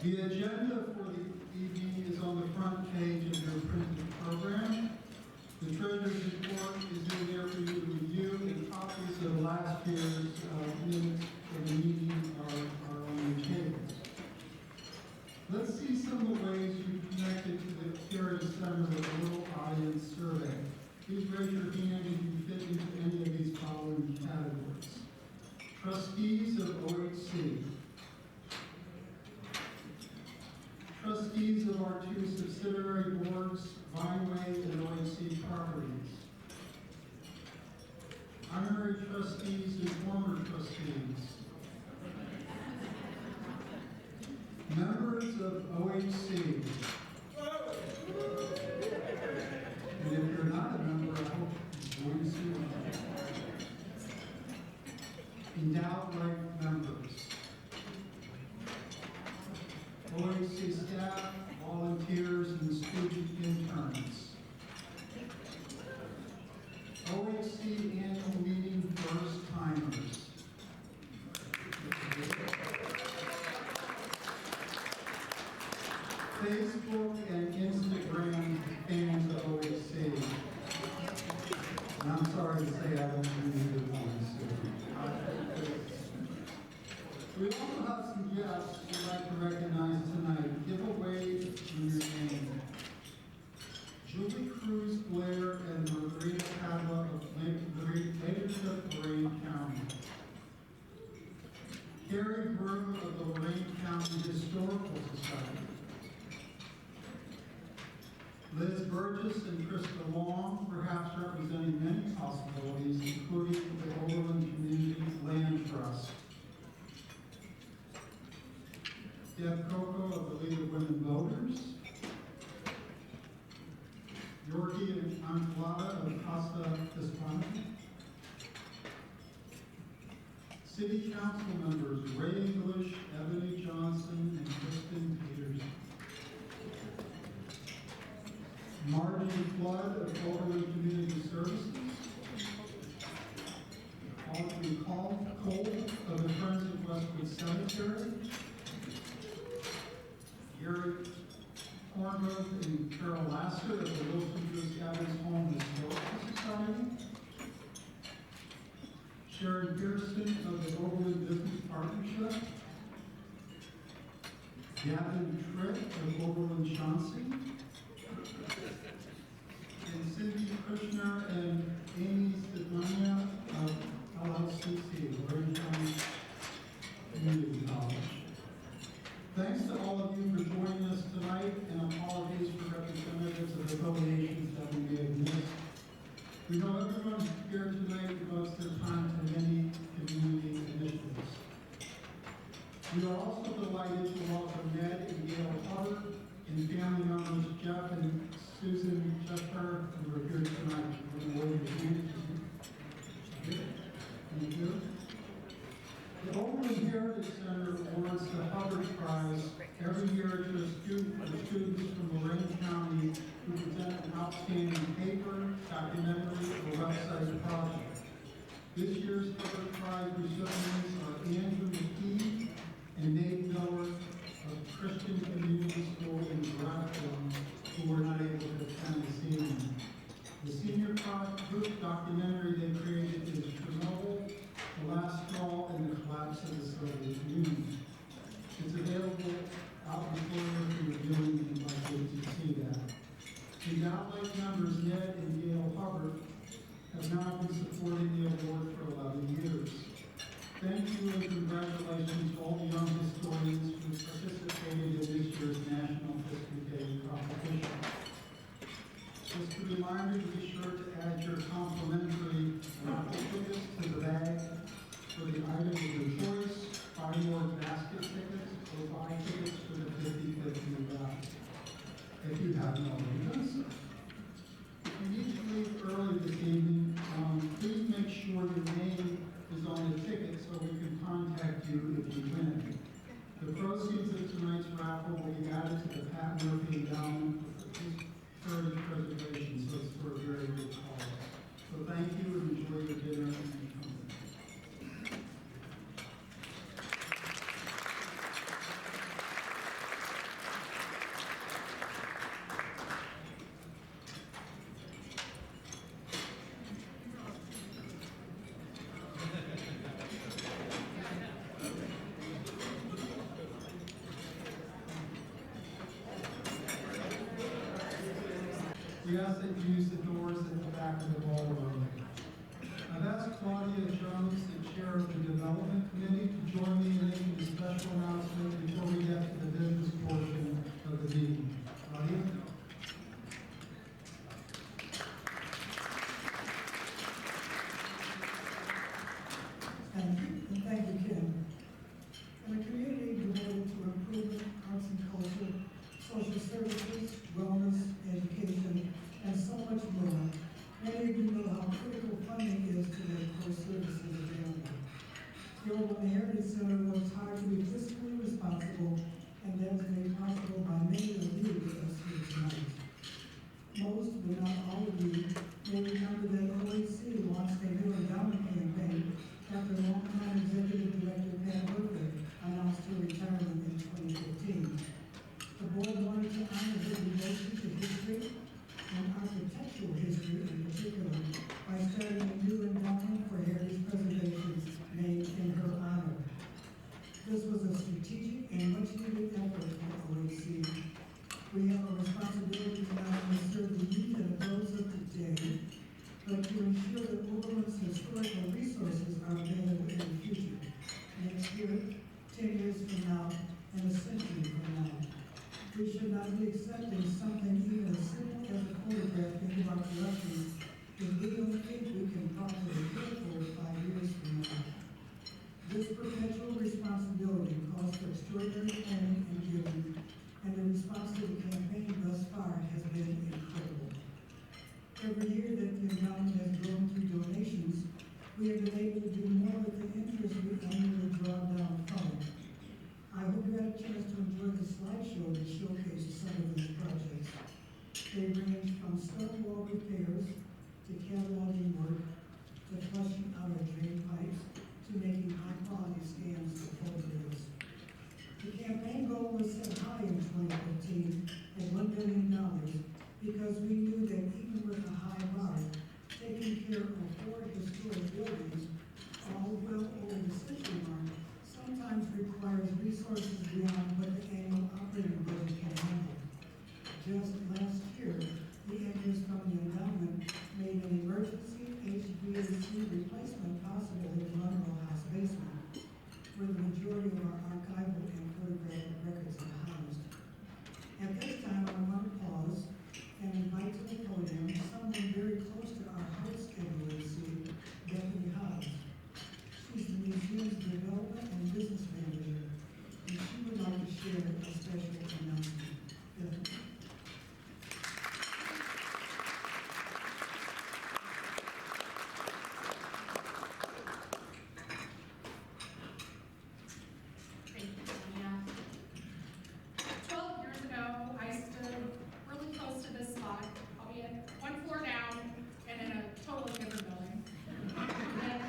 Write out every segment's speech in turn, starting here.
The agenda for the evening is on the front page of your printed program. The treasurer's report is in there for you to review, and copies of last year's minutes for the meeting are on your tables. Let's see some of the ways you connected to the Heritage Center with a little audience survey. Please raise your hand if you fit into any of these following categories. Trustees of OHC. Trustees of our two subsidiary boards, Vineway and OHC Properties. Honorary trustees and former trustees. Members of OHC. And if you're not a member, I hope you're going to see one. Endowed Life members. OHC staff, volunteers, and student interns. OHC annual meeting first timers. Facebook and Instagram fans of OHC. And I'm sorry to say I don't really do one. We also have some guests we'd like to recognize tonight. Give a wave in your name. Julie Cruz Blair and Margarita Padua of Leadership, Lorain County. Gary Broom of the Lorain County Historical Society. Liz Burgess and Krista Long, perhaps representing many possibilities, including the Oberlin Community Land Trust. Deb Coco of the League of Women Voters. Yorkie and Angelada of Casa Hispana. City Council members Ray English, Ebony Johnson, and Kristen Peters. Margie Flood of Oberlin Community Services. Audrey Cole of the Friends of Westwood Cemetery. Gary Corngrove and Carol Lasker of the Wilson Bruce Evans Home Historical Society. Sharon Pearson of the Oberlin Business Partnership. Gavin Tripp of Oberlin Chauncey. And Cindy Kushner and Amy Sidmania of LLCC, Lorain County Community College. Thanks to all of you for joining us tonight, and apologies for representatives of affiliations that we may have missed. We know everyone here tonight devotes their time to many community initiatives. We are also delighted to welcome Ned and Gail Hubbard and family members Jeff and Susan Chester, who are here tonight. We're going to Thank you. The Oberlin Heritage Center awards the Hubbard Prize every year to a student or students from Lorain County who present an outstanding paper, documentary, or website project. This year's Hubbard Prize recipients are Andrew McKee and Nate Miller of Christian Community School in Grafton, who were not able to attend this evening. The senior group documentary they created is Chernobyl, the last straw in the collapse of the Soviet Union. It's available out in Florida for reviewing if you'd like to see that. Endowed Life members Ned and Gail Hubbard have now been supporting the award for 11 years. Thank you and congratulations to all the young historians who participated in this year's National History Day competition. Just a reminder to be sure to add your complimentary raffle tickets to the bag for the item of your choice. Buy more basket tickets or buy tickets for the 50/50 raffle if you haven't already done so. If you need to leave early this evening, please make sure your name is on the ticket so we can contact you if you win. The proceeds of tonight's raffle will be added to the Pat Murphy Endowment for Heritage Preservation, so it's for a very good cause. So thank you and enjoy your dinner and company. we ask that you use the doors at the back of the ballroom. I've asked Claudia Jones, the chair of the Development Committee, to join me in making a special announcement before we get to the business portion of the meeting. Claudia? Thank you, and thank you, Kim. In a community devoted to improvement, arts and culture, social services, wellness, education, and so much more, many of you know how critical funding is to make core services available. The Oberlin Heritage Center works hard to be fiscally responsible, and that is made possible by many of you with us here tonight. Most, but not all of you, may remember that OHC launched a new endowment campaign after longtime Executive Director Pat Murphy announced her retirement in 2015. The board wanted to honor her devotion to history and architectural history in particular by starting a new endowment for heritage preservation named in her honor. This was a strategic and much needed effort for OHC. We have a responsibility to not only serve the youth and those of today, but to ensure that Oberlin's historical resources are available in the future, next year, 10 years from now, and a century from now. We should not be accepting something even as simple as a photograph into our collections if we don't think we can properly care for it 5 years from now. This perpetual responsibility calls for extraordinary planning and giving, and the response to the campaign thus far has been incredible. Every year that the endowment has grown through donations, we have been able to do more with the interest we annually draw down from it. I hope you had a chance to enjoy the slideshow that showcases some of these projects. They range from stone wall repairs to cataloging work to flushing out our drain pipes to making high-quality scans of photographs. The campaign goal was set high in 2015 at $1 billion because we knew that even with a high bar, taking care of 4 historic buildings, all well over the century mark, sometimes requires resources beyond what the annual operating budget can handle. Just last year, the interest from the endowment made an emergency HVAC replacement possible in the Montoya House basement, where the majority of our archival and photographic records are housed. At this time, I want to pause and invite to the podium someone very close to our host at OHC, Kathleen Hartlieb. She's the museum's development and business manager, and she would like to share a special announcement. Kathleen. Thank you, Tanya. 12 years ago, I stood really close to this spot, albeit 1 floor down and in a totally different building. And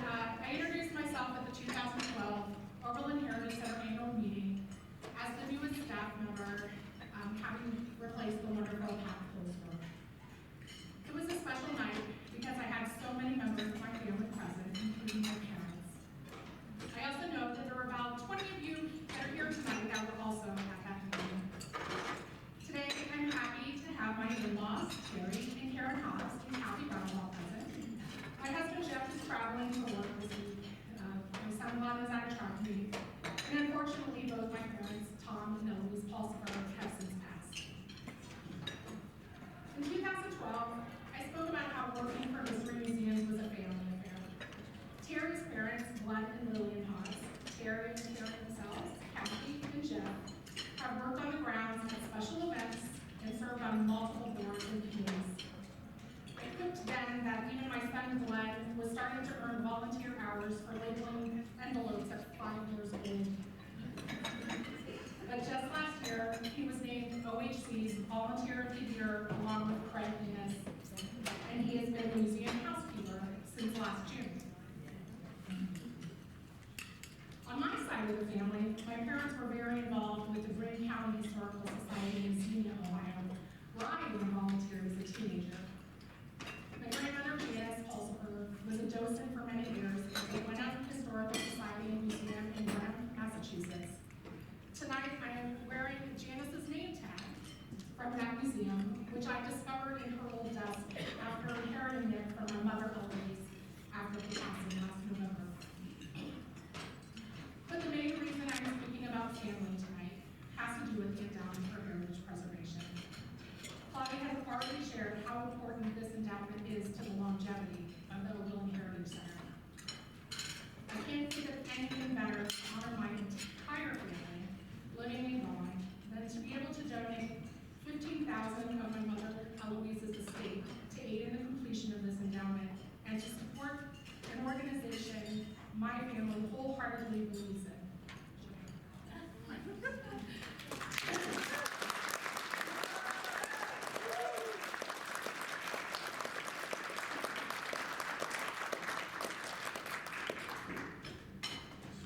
I introduced myself at the 2012 Oberlin Heritage Center annual meeting as the newest staff member, having replaced the wonderful Pat Colesberg. It was a special night because I had so many members of my family present, including my parents. I also know that there were about 20 of you that are here tonight that were also at that meeting. Today, I'm happy to have my in-laws, Terry and Karen Haas, and Kathy Brown all present. My husband Jeff is traveling for work this week. My son-in-law is at a track meet. And unfortunately, both my parents, Tom and Eloise Pulsifer, have since passed. In 2012, I spoke about how working for History Museums was a family affair. Terry's parents, Glenn and Lillian Haas, Terry and Karen themselves, Kathy and Jeff, have worked on the grounds at special events and served on multiple boards and committees. It clicked then that even my son Glenn was starting to earn volunteer hours for labeling envelopes at 5 years old. But just last year, he was named OHC's Volunteer of the Year along with Craig Innes, and he has been museum housekeeper since last June. On my side of the family, my parents were very involved with the Greene County Historical Society in Xenia, Ohio, where I even volunteered as a teenager. My grandmother, Janice Pulsifer, was a docent for many years at the Winona Historical Society and Museum in Wareham, Massachusetts. Tonight, I am wearing Janice's name tag from that museum, which I discovered in her old after the passing last November. But the main reason I'm speaking about family tonight has to do with the endowment for heritage preservation. Claudia has already shared how important this endowment is to the longevity of the Oberlin Heritage Center. I can't think of anything better to honor my entire family, living and gone, than to be able to donate $15,000 of my mother Eloise's estate to aid in the completion of this endowment and to support an organization my family wholeheartedly believes in.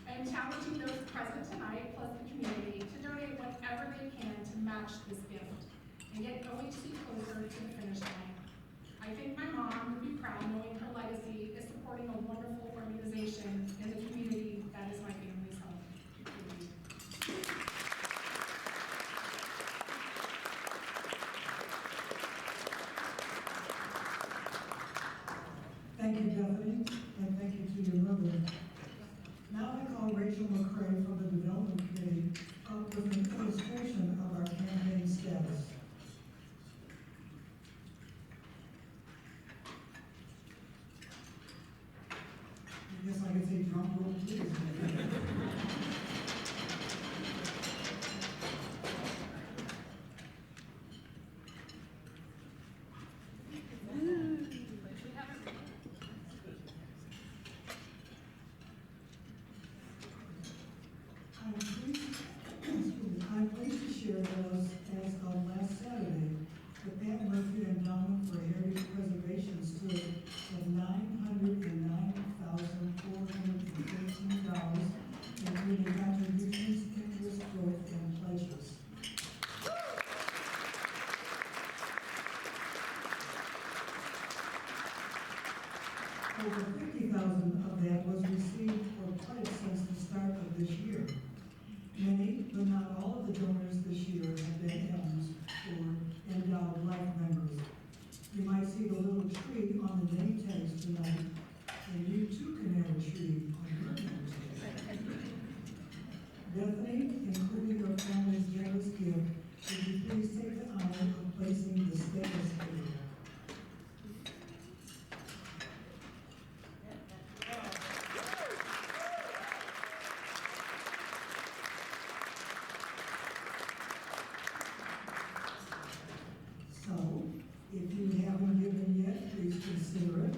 And challenging those present tonight, plus the community, to donate whatever they can to match this gift and get OHC closer to the finish line. I think my mom would be proud knowing her legacy is supporting a wonderful organization in the community that is my family's home. Thank you. Thank you, Bethany, and thank you to your mother. Now I call Rachel McCray from the Development Committee up with an illustration of our campaign status. I guess I could say drum roll, please. I'm pleased to share with us, as of last Saturday, the Pat Murphy Endowment for Heritage Preservation stood at $909,413, including contributions, interest, growth, and pledges. Over $50,000 of that was received or pledged since the start of this year. Many, but not all of the donors this year have been M's or endowed life members. You might see the little tree on the name tags tonight, and you too can have a tree on your name tag. Bethany, including your family's generous gift, would you please take the honor of placing the status symbol? So, if you haven't given yet, please consider it.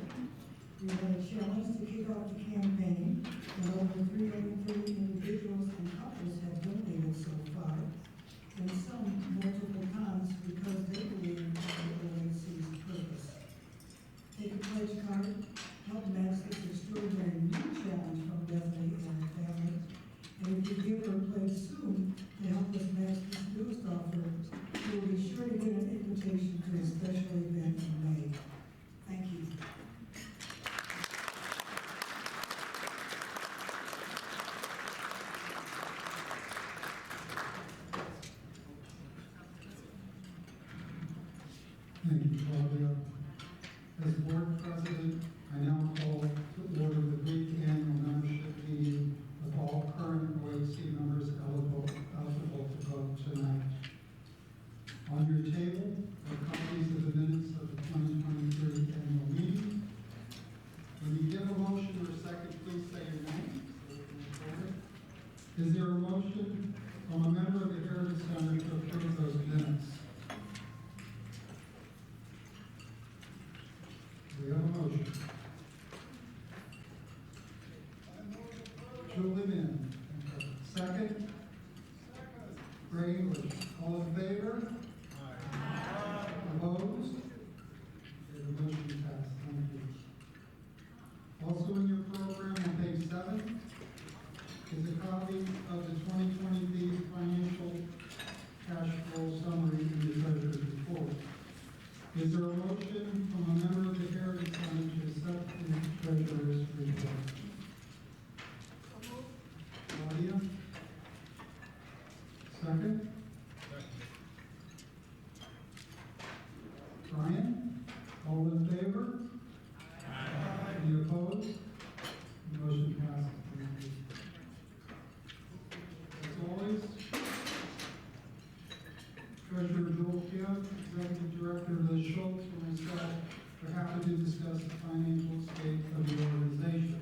We have a challenge to kick off the campaign, and over 330 individuals and couples have donated so far, and some multiple times because they believe in the OHC's purpose. Take a pledge card, help match this extraordinary new challenge from Bethany and her family, and if you give her a pledge soon to help us match this newest offer, you will be sure to get an invitation to a special event in May. Thank you. Thank you, Claudia. As board president, I now call to order the brief annual membership meeting with all current OHC members eligible to vote tonight. On your table are copies of the minutes of the 2023 annual meeting. When you give a motion or a second, please say your name. Is there a motion from a member of the Heritage Center to approve those minutes? We have a motion. Julie Lynn. Second? Ray English. All in favor? Aye. Opposed? Okay, the motion passed. Thank you. Also in your program on page 7 is a copy of the 2020 financial cash flow summary in the treasurer's report. Is there a motion from a member of the Heritage Center to accept the treasurer's report? Claudia? Second? Brian? All in favor? Aye. Any opposed? Director Liz Schultz and myself are happy to discuss the financial state of the organization.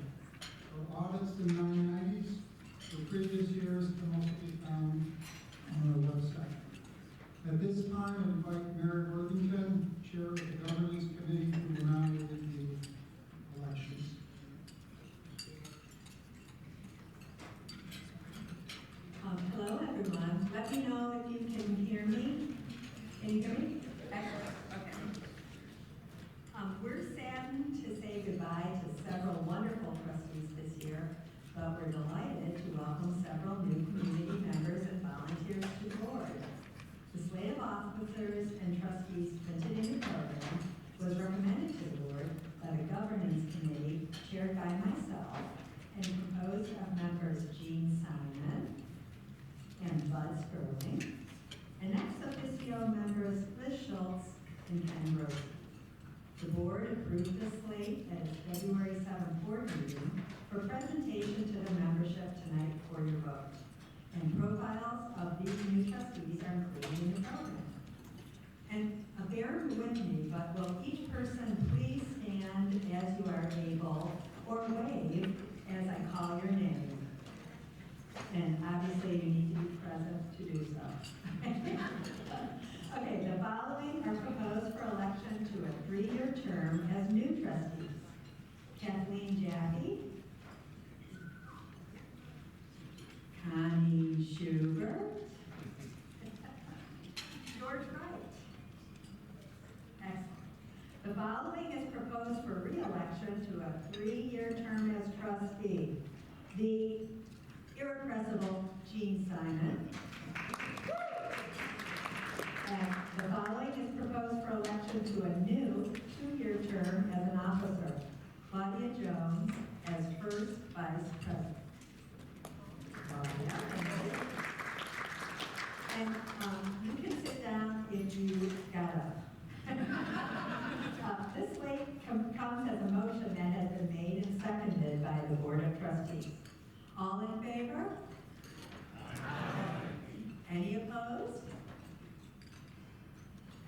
Our audits in the 1990s for previous years can also be found on our website. At this time, I invite Mary Worthington, Chair of the Governance Committee, who will now review elections. Hello, everyone. Let me know if you can hear me. Can you hear me? Excellent. Okay. We're saddened to say goodbye to several wonderful trustees this year, but we're delighted to welcome several new community members and volunteers to the board. The slate of officers and trustees printed in the program was recommended to the board by the governance committee chaired by myself and composed of members Jean Simon and Bud Sterling, and ex officio members Liz Schultz and Ken Rosie. The board approved the slate at its February 7th board meeting for presentation to the membership tonight for your vote. And profiles of these new trustees are included in the program. And bear with me, but will each person please stand as you are able, or wave as I call your name. And obviously you need to be present to do so. Okay, the following are proposed for election to a 3-year term as new trustees. Kathleen Jaffee, Connie Schubert, George Wright. Excellent. The following is proposed for re-election to a 3-year term as trustee. The irrepressible Jean Simon. And the following is proposed for election to a new 2-year term as an officer. Claudia Jones as first vice president. Claudia. And you can sit down if you got up. This slate comes as a motion that has been made and seconded by the Board of Trustees. All in favor? Aye. Any opposed?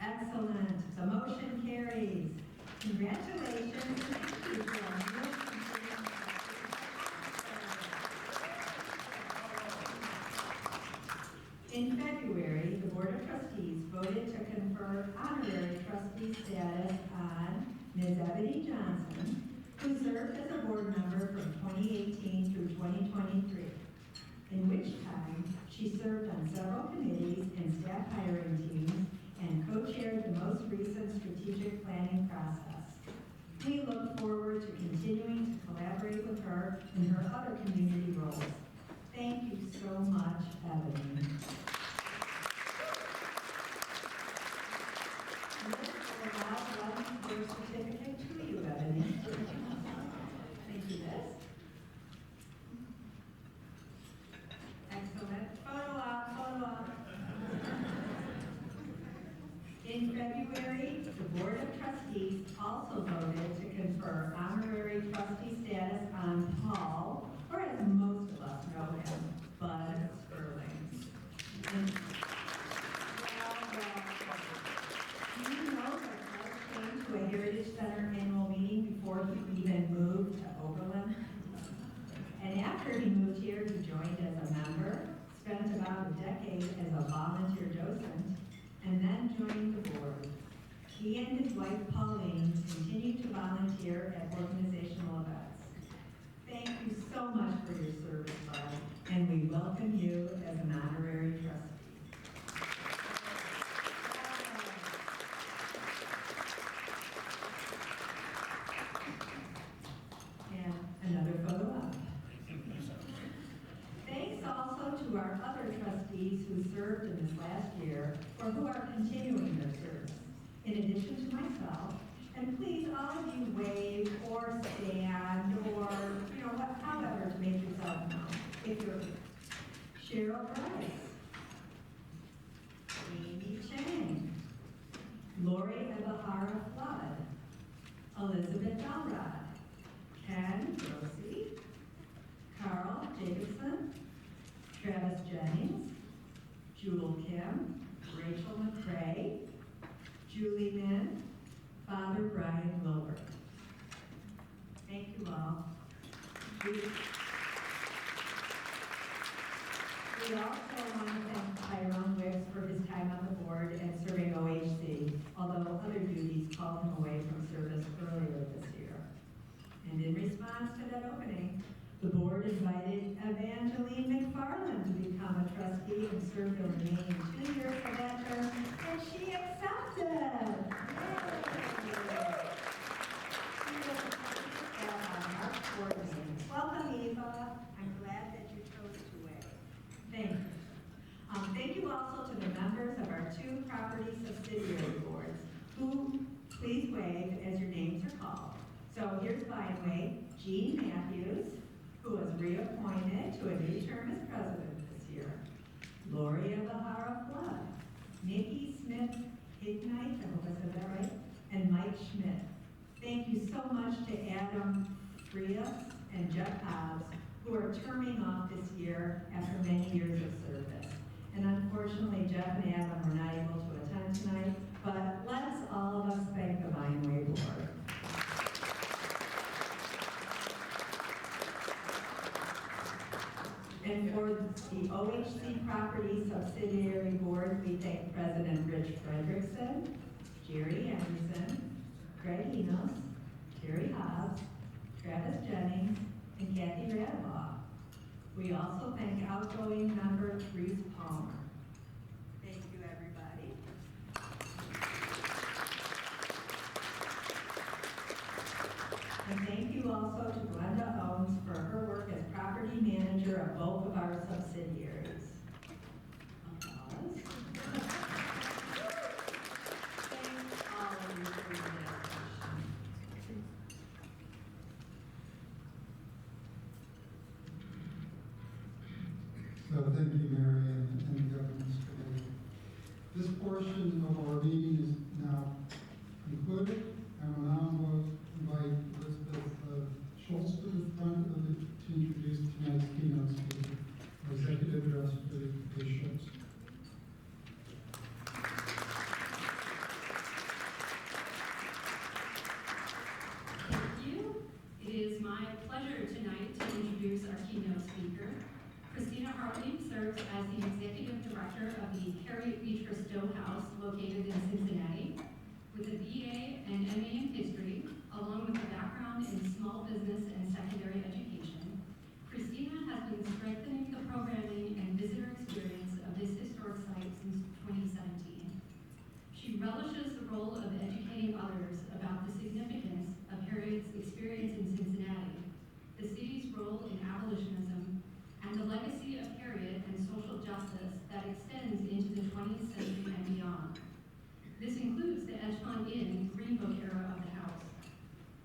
Excellent. The motion carries. Congratulations. Thank you for a new In February, the Board of Trustees voted to confer honorary trustee status on Ms. Ebony Johnson, who served as a board member from 2018 through 2023, in which time she served on several committees and staff hiring teams and co-chaired the most recent strategic planning process. We look forward to continuing to collaborate with her in her other community roles. Thank you so much, Ebony. Your certificate to you, Ebony. Thank you, Liz. Excellent. Photo op, photo op. In February, the Board of Trustees also voted to confer honorary trustee status on Paul, or as most of us know him, Bud Sterling. And, do you know that Bud came to a Heritage Center annual meeting before he even moved to Oberlin? And after he moved here, he joined as a member, spent about a decade as a volunteer docent, and then joined the board. He and his wife Pauline continue to volunteer at organizational events. Thank you so much for your service, Bud, and we welcome you as an honorary trustee. And another photo op. Thanks also to our other trustees who served in this last year or who are continuing their service. In addition to myself, and please all of you wave or stand or, however to make yourself known if you're here. Cheryl Price, Amy Chang, Lori Ebahara Flood, Elizabeth Elrod, Ken Rosie, Carl Jacobson, Travis Jennings, Jewel Kim, Rachel McCrae, Julie Min, Father Brian Wilbur. Thank you all. We also want to thank Tyrone Wicks for his time on the board and serving OHC, although other duties called him away from service earlier this year. And in response to that opening, the board invited Evangeline McFarland to become a trustee and serve the remaining 2 years of that term, and she accepted. Welcome, Eva. I'm glad that you chose to wait. Thank you. Thank you also to the members of our 2 property subsidiary boards, who please wave as your names are called. So here's Vineway, Jean Matthews, who was reappointed to a new term as president this year. Gloria Bahara Flood, Nikki Smith Ignite, I hope I said that right, and Mike Schmidt. Thank you so much to Adam Frias and Jeff Hobbs, who are terming off this year after many years of service. And unfortunately, Jeff and Adam were not able to attend tonight, but let's all of us thank the Vineway board. And for the OHC Property Subsidiary Board, we thank President Rich Frederickson, Jerry Anderson, Craig Enos, Terry Hobbs, Travis Jennings, and Kathy Radabaugh. We also thank outgoing member Reese Palmer. Thank you, everybody. And thank you also to Glenda Owens for her work as property manager of both of our subsidiaries. Applause. Thank all of you for your dedication. So thank you, Mary, and the governance committee. This portion of our meeting is now concluded. I will now invite Elizabeth Schultz to the front to introduce tonight's keynote speaker, our executive address for Ms. Schultz. Thank you. It is my pleasure tonight to introduce our keynote speaker. Christina Hartlieb serves as the executive director of the Harriet Beecher Stowe House located in Cincinnati. With a BA and MA in history, along with a background in small business and secondary education, Christina has been strengthening the programming and visitor experience of this historic site since 2017. She relishes the role of educating others about the significance of Harriet's experience in Cincinnati, the city's role in abolitionism, and the legacy of Harriet and social justice that extends into the 20th century and beyond. This includes the Edgemont Inn Green Book era of the house.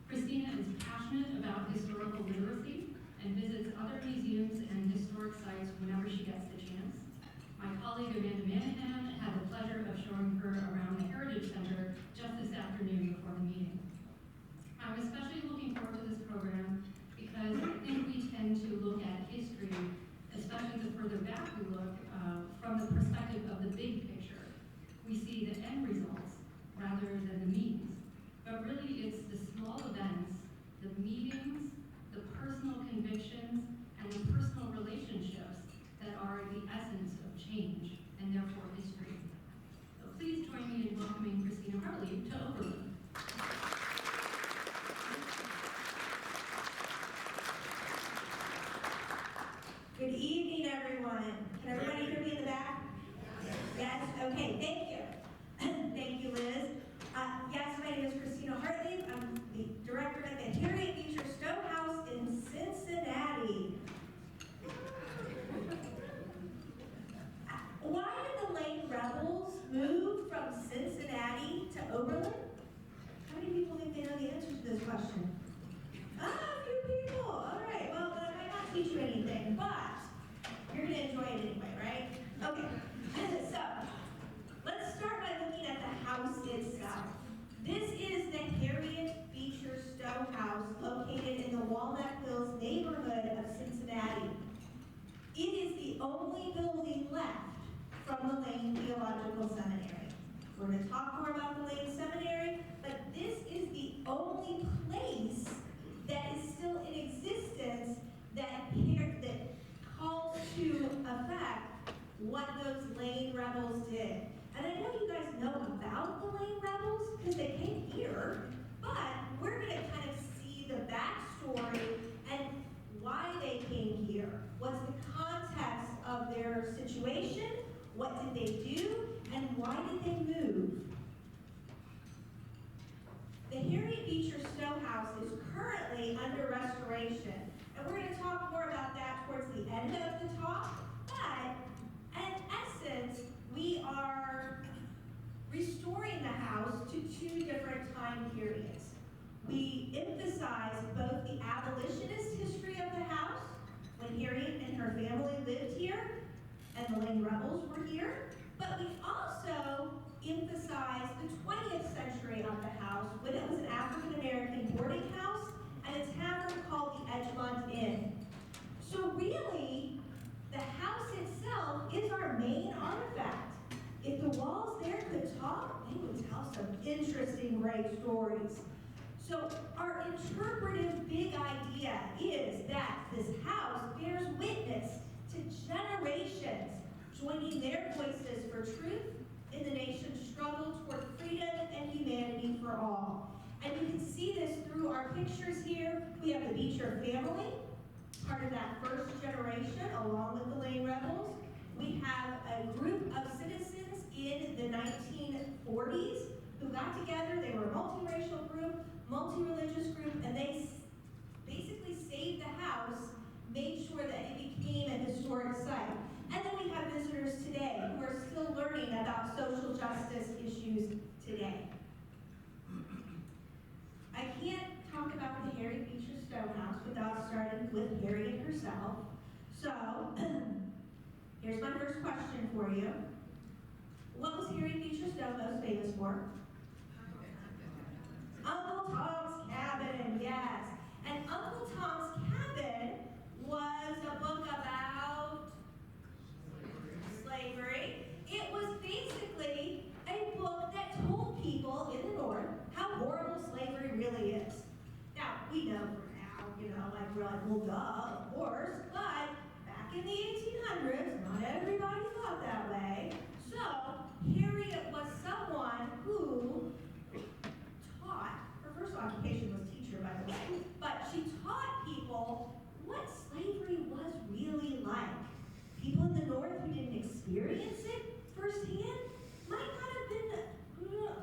Christina is passionate about historical literacy and visits other museums and historic sites whenever she gets the chance. My colleague Amanda Manahan had the pleasure of showing her around the Heritage Center just this afternoon before the meeting. I'm especially looking forward to this program because I think we tend to look at history, especially the further back we look, from the perspective of the big picture. We see the end results rather than the means. But really, it's the small events, the meetings, the personal convictions, and the personal relationships that are the essence of change and therefore history. So please join me in welcoming Christina Hartlieb to Oberlin. Good evening, everyone. Can everybody hear me in the back? Yes? Okay, thank you. Thank you, Liz. Yes, my name is Christina Hartlieb. I'm the director at the Harriet Beecher Stowe House in Cincinnati. Why did the late rebels move from Cincinnati to Oberlin? How many people think they know the answer to this question? A few people. All right. Well, I might not teach you anything, but you're going to enjoy it anyway, right? Okay. So, let's start by looking at the house itself. This is the Harriet Beecher Stowe House located in the Walnut Hills neighborhood of Cincinnati. It is the only building left from the Lane Theological Seminary. We're going to talk more about the Lane Seminary, but this is the only place that is still in existence that calls to effect what those Lane rebels did. And I know you guys know about the Lane rebels because they came here, but we're going to kind of see the backstory and why they came here. What's the context of their situation? What did they do? And why did they move? The Harriet Beecher Stowe House is currently under restoration. And we're going to talk more about that towards the end of the talk. But in essence, we are restoring the house to two different time periods. We emphasize both the abolitionist history of the house, when Harriet and her family lived here, and the Lane rebels were here, but we also emphasize the 20th century of the house, when it was an African-American boarding house and a tavern called the Edgemont Inn. So really, the house itself is our main artifact. If the walls there could talk, they would tell some interesting, great stories. So our interpretive big idea is that this house bears witness to generations joining their voices for truth in the nation's struggle toward freedom and humanity for all. And you can see this through our pictures here. We have the Beecher family, part of that first generation, along with the Lane rebels. We have a group of citizens in the 1940s who got together. They were a multiracial group, multi-religious group, and they basically saved the house, made sure that it became a historic site. And then we have visitors today who are still learning about social justice issues today. I can't talk about the Harriet Beecher Stowe House without starting with Harriet herself. So, here's my first question for you. What was Harriet Beecher Stowe most famous for? Uncle Tom's Cabin, yes. And Uncle Tom's Cabin was a book about slavery. It was basically a book that told people in the North how horrible slavery really is. Now, we know for now, we're like, well, duh, of course, but back in the 1800s, not everybody thought that way. So, Harriet was someone who taught, her first occupation was teacher, by the way, but she taught people what slavery was really like. People in the North who didn't experience it firsthand might not have been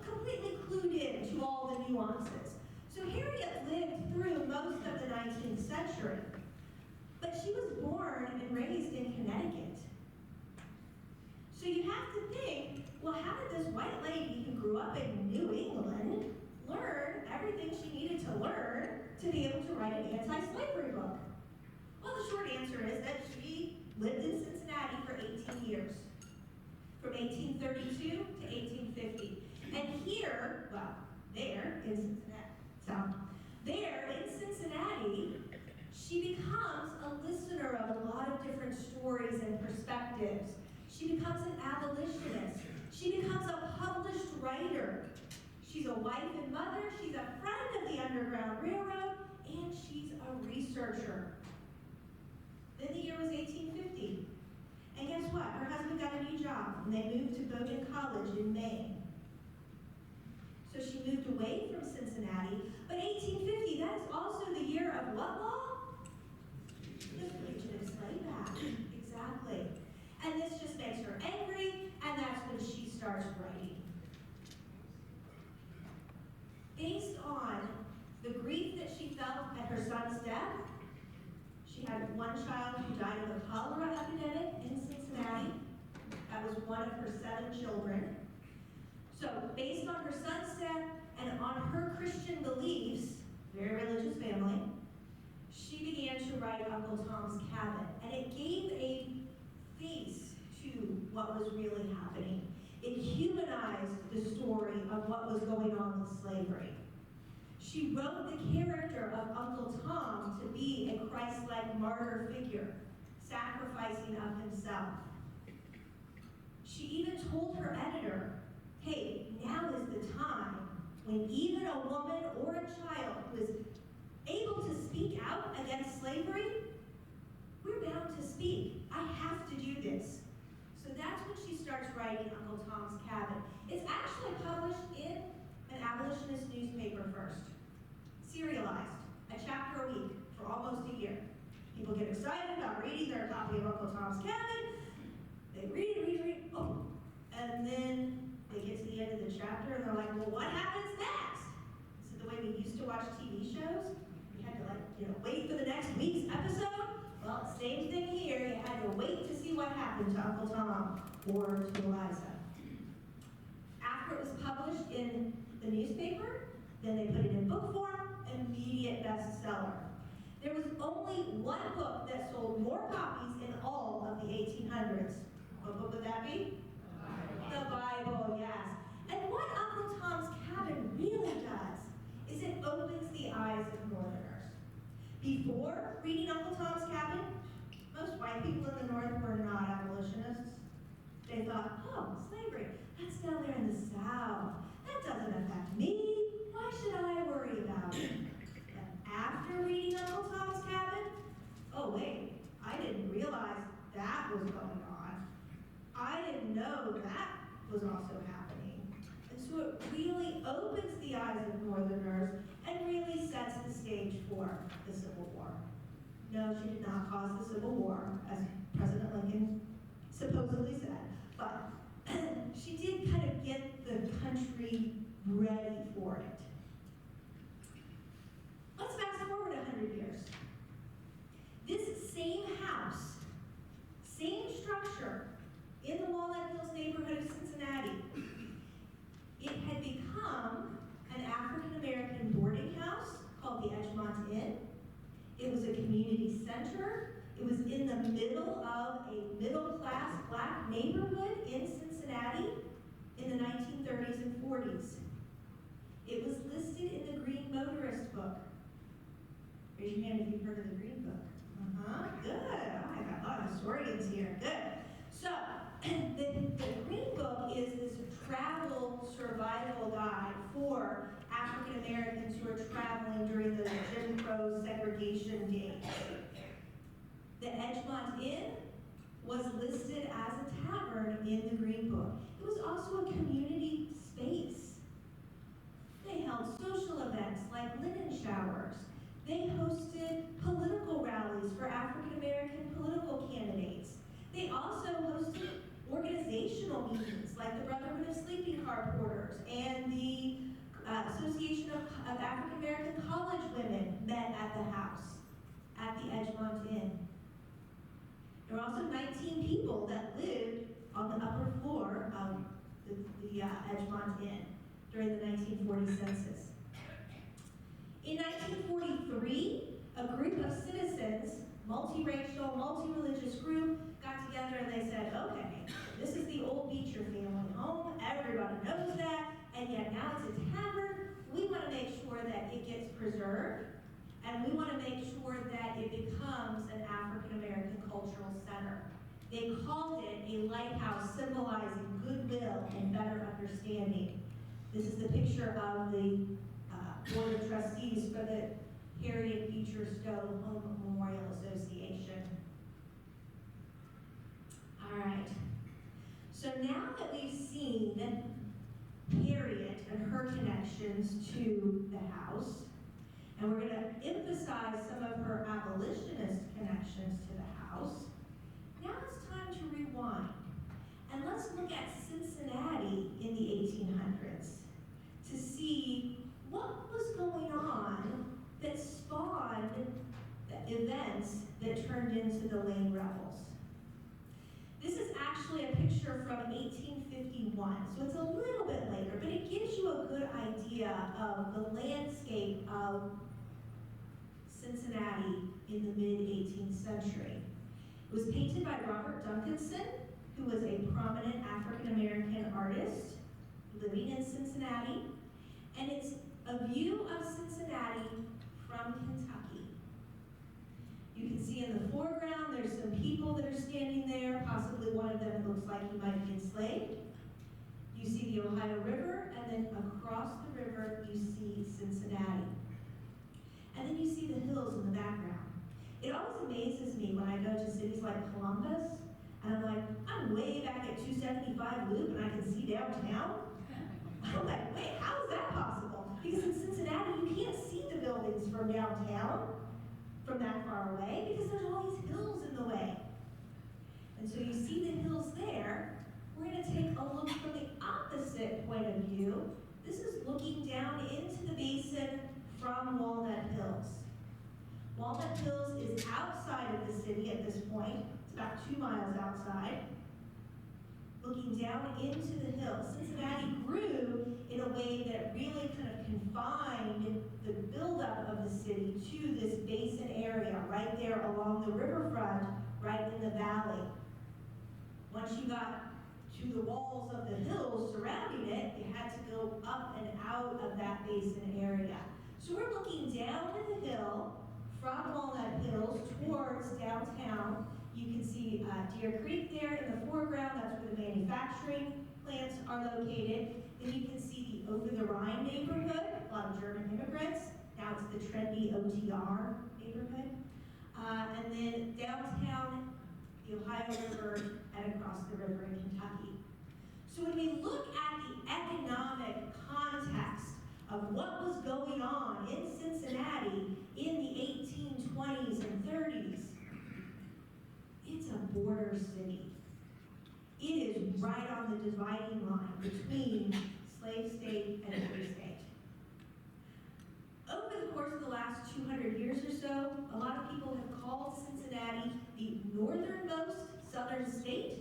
completely clued in to all the nuances. So Harriet lived through most of the 19th century, but she was born and raised in Connecticut. So you have to think, well, how did this white lady who grew up in New England learn everything she needed to learn to be able to write an anti-slavery book? Well, the short answer is that she lived in Cincinnati for 18 years, from 1832 to 1850. And here, well, there in Cincinnati, so there in Cincinnati, she becomes a listener of a lot of different stories and perspectives. She becomes an abolitionist. She becomes a published writer. She's a wife and mother. She's a friend of the Underground Railroad, and she's a researcher. Then the year was 1850. And guess what? Her husband got a new job, and they moved to Bowdoin College in Maine. So she moved away from Cincinnati. But 1850, that is also the year of what law? The Fugitive Slave Act. Exactly. And this just makes her angry, and that's when she starts writing. Based on the grief that she felt at her son's death, she had one child who died of a cholera epidemic in Cincinnati. That was one of her 7 children. So based on her son's death and on her Christian beliefs, very religious family, she began to write Uncle Tom's Cabin. And it gave a face to what was really happening. It humanized the story of what was going on with slavery. She wrote the character of Uncle Tom to be a Christ-like martyr figure, sacrificing of himself. She even told her editor hey, now is the time when even a woman or a child who is able to speak out against slavery, we're bound to speak. I have to do this. So that's when she starts writing Uncle Tom's Cabin. It's actually published in an abolitionist newspaper first, serialized, a chapter a week for almost a year. People get excited about reading their copy of Uncle Tom's Cabin. They read, oh, and then they get to the end of the chapter and they're like, well, what happens next? Is it the way we used to watch TV shows? You had to wait for the next week's episode? Well, same thing here. You had to wait to see what happened to Uncle Tom or to Eliza. After it was published in the newspaper, then they put it in book form, immediate bestseller. There was only one book that sold more copies in all of the 1800s. What book would that be? The Bible, yes. And what Uncle Tom's Cabin really does is it opens the eyes of Northerners. Before reading Uncle Tom's Cabin, most white people in the North were not abolitionists. They thought, oh, slavery, that's down there in the South. That doesn't affect me. Why should I worry about it? But after reading Uncle Tom's Cabin, oh wait, I didn't realize that was going on. I didn't know that was also happening. And so it really opens the eyes of Northerners and really sets the stage for the Civil War. No, she did not cause the Civil War, as President Lincoln supposedly said, but she did kind of get the country ready for it. Let's fast forward 100 years. This same house, same structure, in the Walnut Hills neighborhood of Cincinnati, it had become an African-American boarding house called the Edgemont Inn. It was a community center. It was in the middle of a middle-class black neighborhood in Cincinnati in the 1930s and 40s. It was listed in the Green Motorist book. Raise your hand if you've heard of the Green Book. Good. Oh, I got a lot of historians here. Good. So, the Green Book is this travel survival guide for African Americans who are traveling during the Jim Crow segregation days. The Edgemont Inn was listed as a tavern in the Green Book. It was also a community space. They held social events like linen showers. They hosted political rallies for African American political candidates. They also hosted organizational meetings like the Brotherhood of Sleeping Car Porters and the Association of African American College Women met at the house, at the Edgemont Inn. There were also 19 people that lived on the upper floor of the Edgemont Inn during the 1940 census. In 1943, a group of citizens, multiracial, multi-religious group, got together and they said, okay, this is the old Beecher family home, everybody knows that, and yet now it's a tavern. We want to make sure that it gets preserved, and we want to make sure that it becomes an African-American cultural center. They called it a lighthouse symbolizing goodwill and better understanding. This is the picture of the Board of Trustees for the Harriet Beecher Stowe Home Memorial Association. All right. So now that we've seen Harriet and her connections to the house, and we're going to emphasize some of her abolitionist connections to the house, now it's time to rewind. And let's look at Cincinnati in the 1800s to see what was going on that spawned the events that turned into the Lane Rebels. This is actually a picture from 1851, so it's a little bit later, but it gives you a good idea of the landscape of Cincinnati in the mid-18th century. It was painted by Robert Duncanson, who was a prominent African-American artist living in Cincinnati, and it's a view of Cincinnati from Kentucky. You can see in the foreground, there's some people that are standing there. Possibly one of them looks like he might be enslaved. You see the Ohio River, and then across the river, you see Cincinnati. And then you see the hills in the background. It always amazes me when I go to cities like Columbus, and I'm like, I'm way back at 275 Loop, and I can see downtown. I'm like, wait, how is that possible? Because in Cincinnati, you can't see the buildings from downtown, from that far away, because there's all these hills in the way. And so you see the hills there. We're going to take a look from the opposite point of view. This is looking down into the basin from Walnut Hills. Walnut Hills is outside of the city at this point. It's about 2 miles outside. Looking down into the hills. Cincinnati grew in a way that really kind of confined the buildup of the city to this basin area right there along the riverfront, right in the valley. Once you got to the walls of the hills surrounding it, you had to go up and out of that basin area. So we're looking down the hill from Walnut Hills towards downtown. You can see Deer Creek there in the foreground. That's where the manufacturing plants are located. Then you can see the Over the Rhine neighborhood, a lot of German immigrants. Now it's the trendy OTR neighborhood. And then downtown, the Ohio River, and across the river in Kentucky. So when we look at the economic context of what was going on in Cincinnati in the 1820s and 30s, it's a border city. It is right on the dividing line between slave state and free state. Over the course of the last 200 years or so, a lot of people have called Cincinnati the northernmost southern state,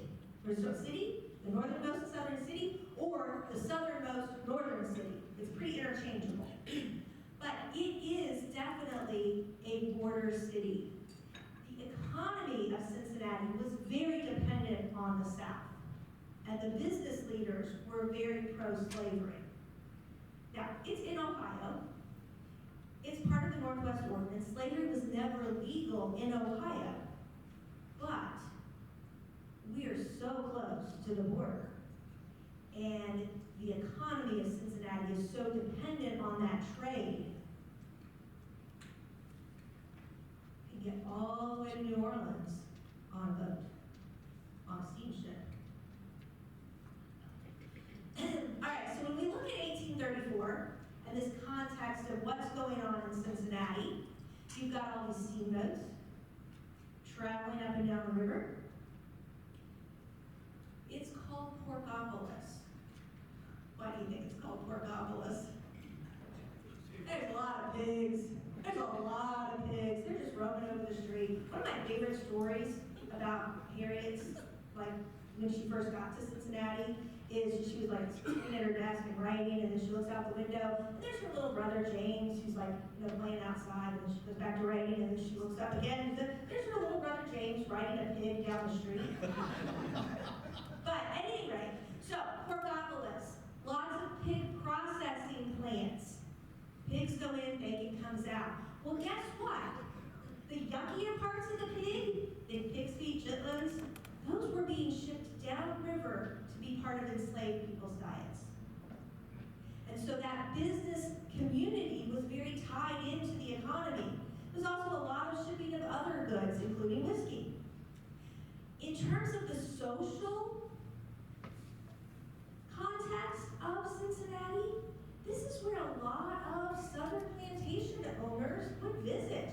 or city, the northernmost southern city, or the southernmost northern city. It's pretty interchangeable. But it is definitely a border city. The economy of Cincinnati was very dependent on the South, and the business leaders were very pro-slavery. Now, it's in Ohio. It's part of the Northwest Ordinance. Slavery was never legal in Ohio, but we are so close to the border. And the economy of Cincinnati is so dependent on that trade. You can get all the way to New Orleans on a boat, on a steamship. All right, so when we look at 1834, and this context of what's going on in Cincinnati, you've got all these steamboats traveling up and down the river. It's called Porkopolis. Why do you think it's called Porkopolis? There's a lot of pigs. There's a lot of pigs. They're just roaming over the street. One of my favorite stories about Harriet's, like when she first got to Cincinnati, is she was like sitting at her desk and writing, and then she looks out the window, and there's her little brother James, who's like, playing outside, and then she goes back to writing, and then she looks up again, and there's her little brother James riding a pig down the street. But at any rate, so Porkopolis, lots of pig processing plants. Pigs go in, bacon comes out. Well, guess what? The yuckier parts of the pig, pig's feet, chitlins, those were being shipped downriver to be part of enslaved people's diets. And so that business community was very tied into the economy. There's also a lot of shipping of other goods, including whiskey. In terms of the social context of Cincinnati, this is where a lot of southern plantation owners would visit.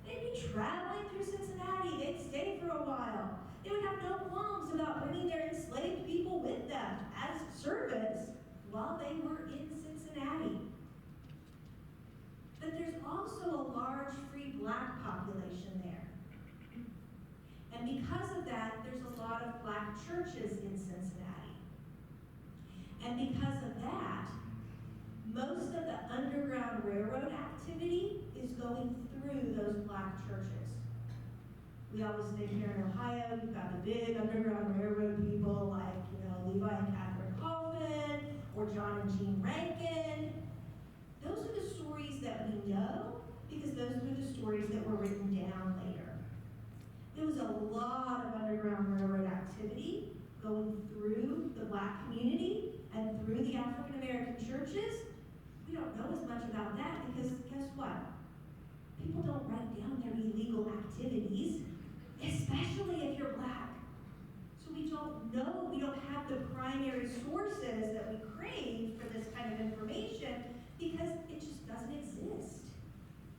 They'd be traveling through Cincinnati, they'd stay for a while. They would have no qualms about bringing their enslaved people with them as servants while they were in Cincinnati. But there's also a large free black population there. And because of that, there's a lot of black churches in Cincinnati. And because of that, most of the Underground Railroad activity is going through those black churches. We always think here in Ohio, you've got the big Underground Railroad people like, Levi and Catherine Coffin, or John and Jean Rankin. Those are the stories that we know because those were the stories that were written down later. There was a lot of Underground Railroad activity going through the black community. African American churches, we don't know as much about that because guess what? People don't write down their illegal activities, especially if you're Black. So we don't know, we don't have the primary sources that we crave for this kind of information because it just doesn't exist.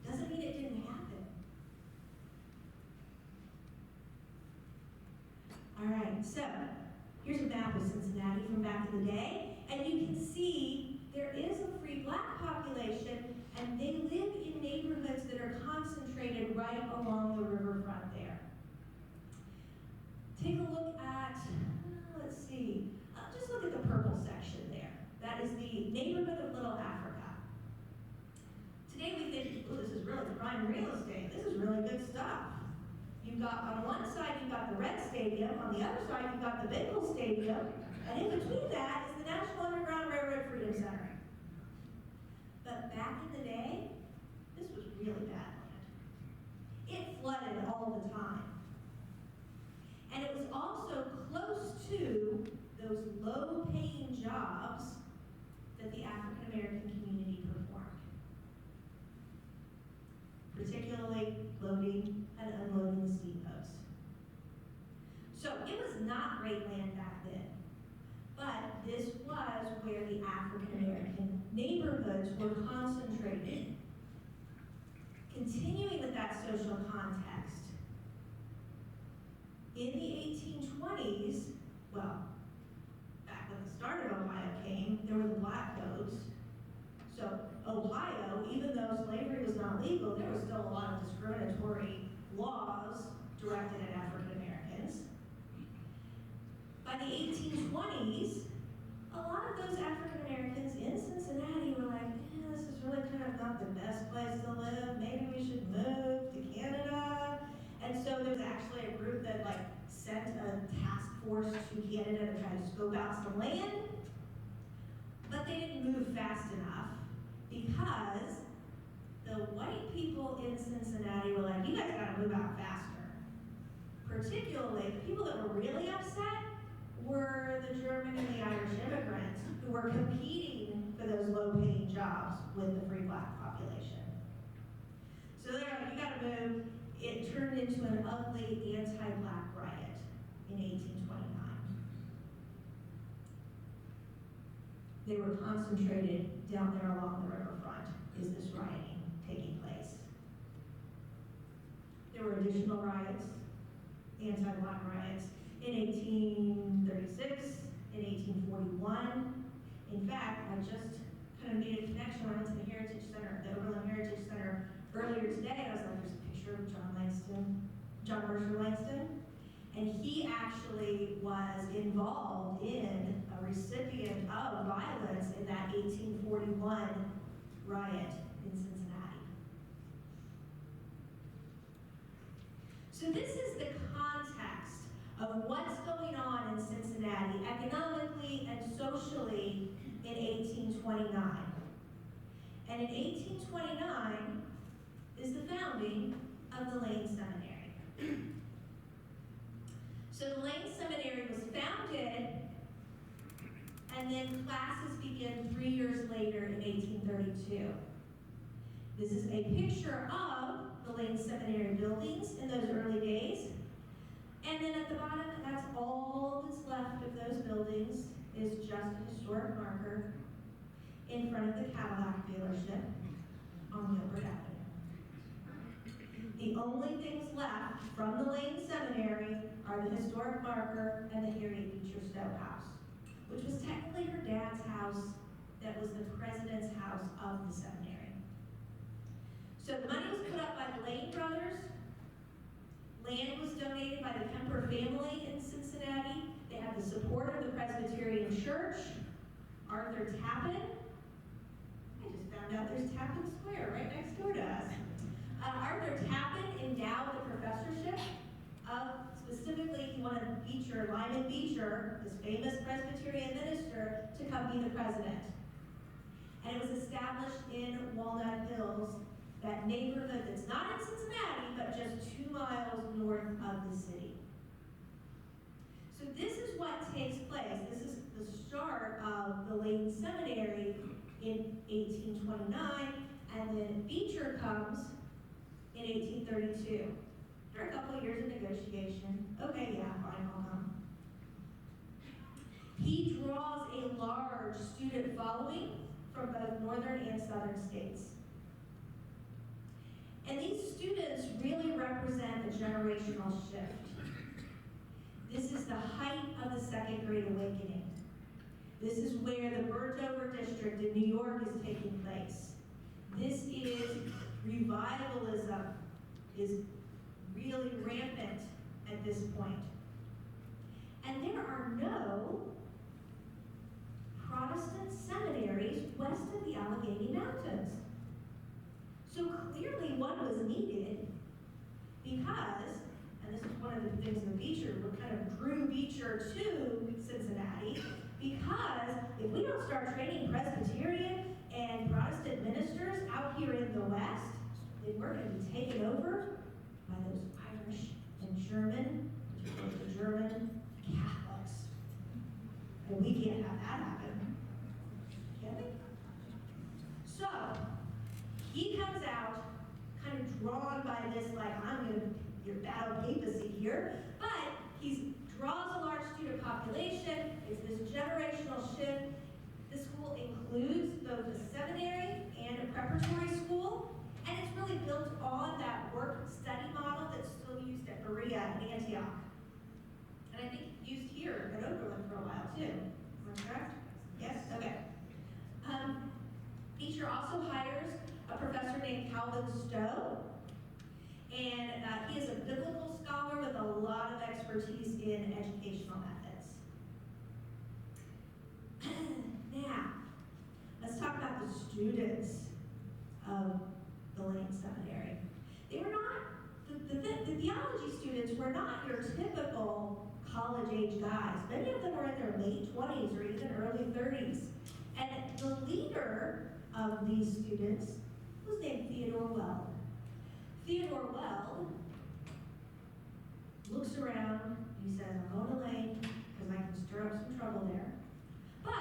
Doesn't mean it didn't happen. All right, so here's a map of Cincinnati from back in the day, and you can see there is a free Black population, and they live in neighborhoods that are concentrated right along the riverfront there. Take a look at, let's see, just look at the purple section there. That is the neighborhood of Little Africa. Today we think, oh, this is really prime real estate. This is really good stuff. You've got, on one side, you've got the Red Stadium. On the other side, you've got the Bengal Stadium. And in between that is the National Underground Railroad Freedom Center. But back in the day, this was really bad land. It flooded all the time. And it was also close to those low-paying jobs that the African American community performed, particularly loading and unloading the steamboats. So it was not great land back then, but this was where the African American neighborhoods were concentrated. Continuing with that social context, in the 1820s, well, back when the start of Ohio came, there were the Black Codes. So Ohio, even though slavery was not legal, there was still a lot of discriminatory laws directed at African Americans. By the 1820s, a lot of those African Americans in Cincinnati were like, this is really kind of not the best place to live. Maybe we should move to Canada. And so there was actually a group that sent a task force to Canada to try to scope out some land. But they didn't move fast enough because the white people in Cincinnati were like, you guys gotta move out faster. Particularly, the people that were really upset were the German and the Irish immigrants who were competing for those low-paying jobs with the free Black population. So they're like, you gotta move. It turned into an ugly anti-Black riot in 1829. They were concentrated down there along the riverfront, is this rioting taking place. There were additional riots, anti-Black riots, in 1836, in 1841. In fact, I just kind of made a connection. I went to the Heritage Center, the Oberlin Heritage Center earlier today, and I was like, there's a picture of John Mercer Langston, and he actually was involved in a recipient of violence in that 1841 riot in Cincinnati. So this is the context of what's going on in Cincinnati economically and socially in 1829. And in 1829 is the founding of the Lane Seminary. So the Lane Seminary was founded, and then classes began 3 years later in 1832. This is a picture of the Lane Seminary buildings in those early days. And then at the bottom, that's all that's left of those buildings is just a historic marker in front of the Cadillac dealership on Gilbert Avenue. The only things left from the Lane Seminary are the historic marker and the Harriet Beecher Stowe House, which was technically her dad's house that was the president's house of the seminary. So the money was put up by the Lane brothers. Land was donated by the Kemper family in Cincinnati. They had the support of the Presbyterian Church. Arthur Tappan. I just found out there's Tappan Square right next door to us. Arthur Tappan endowed the professorship of, specifically he wanted Beecher, Lyman Beecher, this famous Presbyterian minister, to come be the president. And it was established in Walnut Hills, that neighborhood that's not in Cincinnati, but just 2 miles north of the city. So this is what takes place. This is the start of of the Layton Seminary in 1829, and then Beecher comes in 1832. After a couple of years of negotiation, okay, yeah, fine, I'll come. He draws a large student following from both northern and southern states. And these students really represent a generational shift. This is the height of the Second Great Awakening. This is where the burnt-over district in New York is taking place. This is revivalism, is really rampant at this point. And there are no Protestant seminaries west of the Allegheny Mountains. So clearly one was needed because, and this is one of the things in Beecher, what kind of drew Beecher to Cincinnati, because if we don't start training Presbyterian and Protestant ministers out here in the West, then we're going to be taken over by those Irish and German, particularly the German Catholics. And we can't have that happen. Can we? So, he comes out kind of drawn by this, like, I'm going to your battle papacy here, but he draws a large student population. It's this generational shift. The school includes both a seminary and a preparatory school, and it's really built on that work-study model that's still used at Berea and Antioch. And I think used here at Oberlin for a while too. Am I correct? Yes? Okay. Beecher also hires a professor named Calvin Stowe, and he is a biblical scholar with a lot of expertise in educational methods. Now, let's talk about the students of the Layton Seminary. They were not, the theology students were not your typical college-age guys. Many of them were in their late 20s or even early 30s. And the leader of these students was named Theodore Weld. Theodore Weld looks around, he says, I'm going to Lane because I can stir up some trouble there. But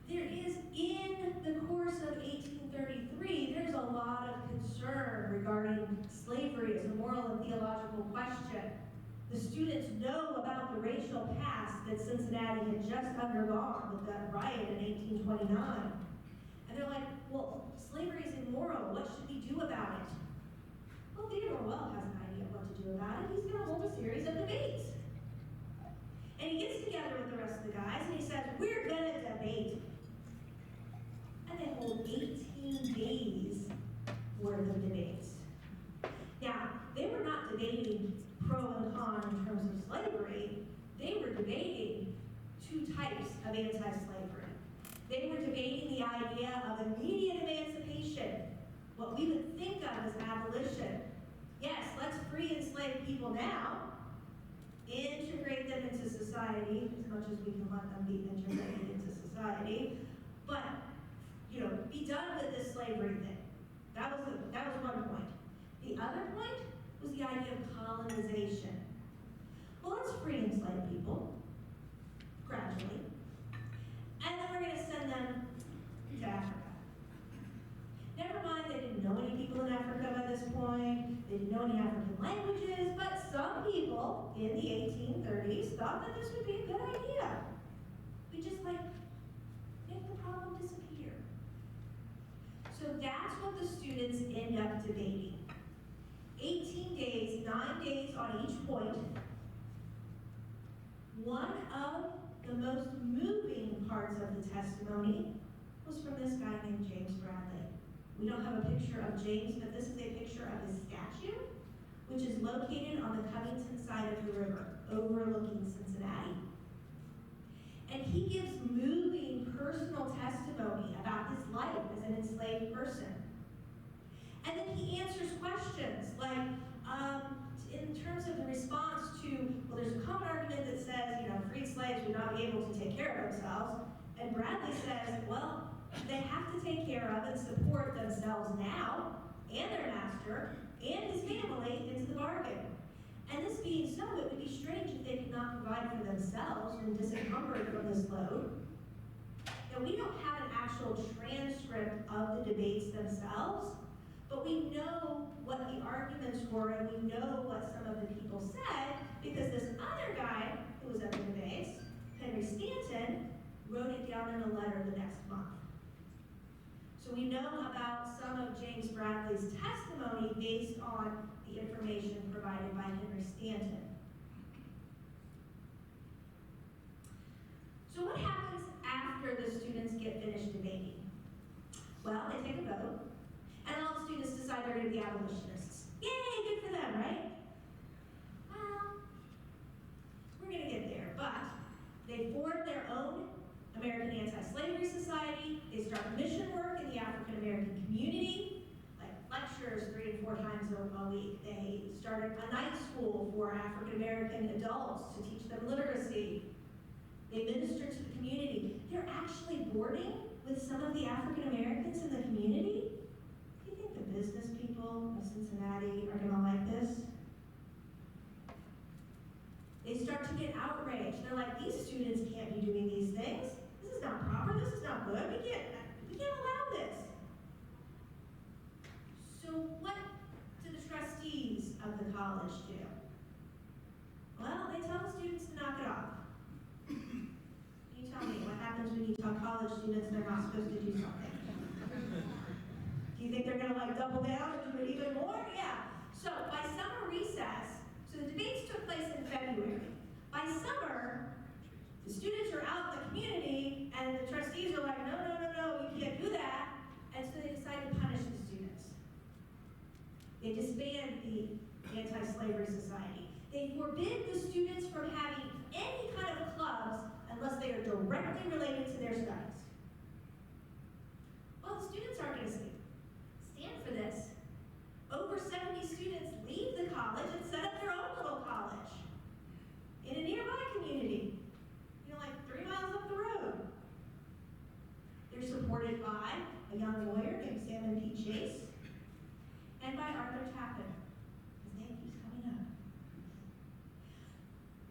there is, in the course of 1833, there's a lot of concern regarding slavery as a moral and theological question. The students know about the racial past that Cincinnati had just undergone with that riot in 1829. And they're like, well, slavery is immoral. What should we do about it? Well, Theodore Weld has an idea of what to do about it. He's going to hold a series of debates. And he gets together with the rest of the guys and he says, we're going to debate. And they hold 18 days worth of debates. Now, they were not debating pro and con in terms of slavery. They were debating two types of anti-slavery. They were debating the idea of immediate emancipation, what we would think of as abolition. Yes, let's free enslaved people now, integrate them into society, as much as we can let them be integrated into society, but, be done with this slavery thing. That was one point. The other point was the idea of colonization. Well, let's free enslaved people, gradually, and then we're going to send them to Africa. Never mind, they didn't know any people in Africa by this point. They didn't know any African languages, but some people in the 1830s thought that this would be a good idea. We just make the problem disappear. So that's what the students end up debating. 18 days, 9 days on each point. One of the most moving parts of the testimony was from this guy named James Bradley. We don't have a picture of James, but this is a picture of his statue, which is located on the Covington side of the river, overlooking Cincinnati. And he gives moving personal testimony about his life as an enslaved person. And then he answers questions like, in terms of the response to, well, there's a common argument that says, freed slaves would not be able to take care of themselves. And Bradley says, well, they have to take care of and support themselves now, and their master, and his family into the bargain. And this being so, it would be strange if they could not provide for themselves when disencumbered from this load. Now, we don't have an actual transcript of the debates themselves, but we know what the arguments were and we know what some of the people said because this other guy who was at the debates, Henry Stanton, wrote it down in a letter the next month. So we know about some of James Bradley's testimony based on the information provided by Henry Stanton. So what happens after the students get finished debating? Well, they take a vote, and all the students decide they're going to be abolitionists. Yay, good for them, right? Well, we're going to get there, but they form their own American Anti-Slavery Society. They start mission work in the African American community, like lectures 3 and 4 times a week. They started a night school for African American adults to teach them literacy. They minister to the community. They're actually boarding with some of the African Americans in the community. Do you think the business people of Cincinnati are gonna like this? They start to get outraged. They're like, these students can't be doing these things. This is not proper, this is not good. We can't allow this. So what do the trustees of the college do? Well, they tell the students to knock it off. You tell me, what happens when you tell college students they're not supposed to do something? Do you think they're gonna like double down and do it even more? Yeah. So by summer recess, so the debates took place in February. By summer, the students are out in the community and the trustees are like, no, you can't do that. And so they decide to punish the students. They disband the Anti-Slavery Society. They forbid the students from having any kind of clubs unless they are directly related to their studies. Well, the students aren't going to stand for this. Over 70 students leave the college and set up their own little college in a nearby community, like 3 miles up the road. They're supported by a young lawyer named Salmon P. Chase and by Arthur Tappan. His name keeps coming up.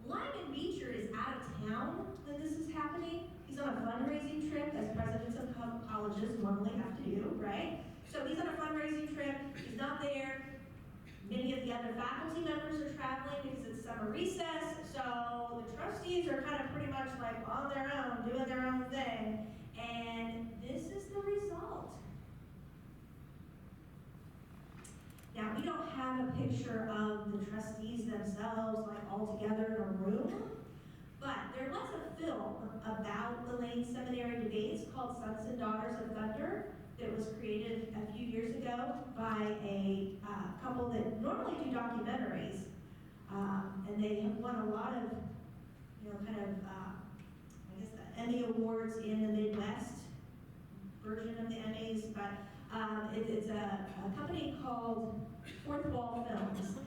Lyman Beecher is out of town when this is happening. He's on a fundraising trip, as presidents of colleges normally have to do, right? So he's on a fundraising trip, he's not there. Many of the other faculty members are traveling because it's summer recess, so the trustees are kind of pretty much like on their own, doing their own thing, and this is the result. Now, we don't have a picture of the trustees themselves, like all together in a room, but there was a film about the Lane Seminary debates called Sons and Daughters of Thunder that was created a few years ago by a couple that normally do documentaries, and they have won a lot of, the Emmy Awards in the Midwest version of the Emmys, but it's a company called Fourth Wall Films.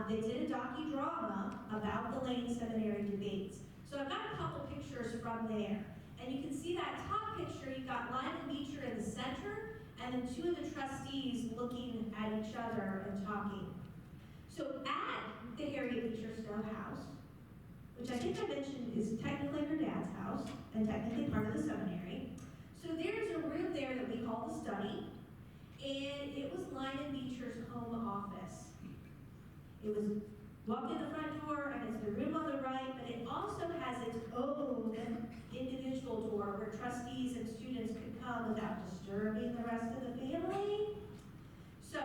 They did a docudrama about the Lane Seminary debates. So I've got a couple pictures from there. And you can see that top picture, you've got Lyman Beecher in the center, and then 2 of the trustees looking at each other and talking. So at the Harriet Beecher Stowe House, which I think I mentioned is technically her dad's house, and technically part of the seminary. So there's a room there that we call the study, and it was Lyman Beecher's home office. It was walk in the front door, and it's the room on the right, but it also has its own individual door where trustees and students could come without disturbing the rest of the family. So,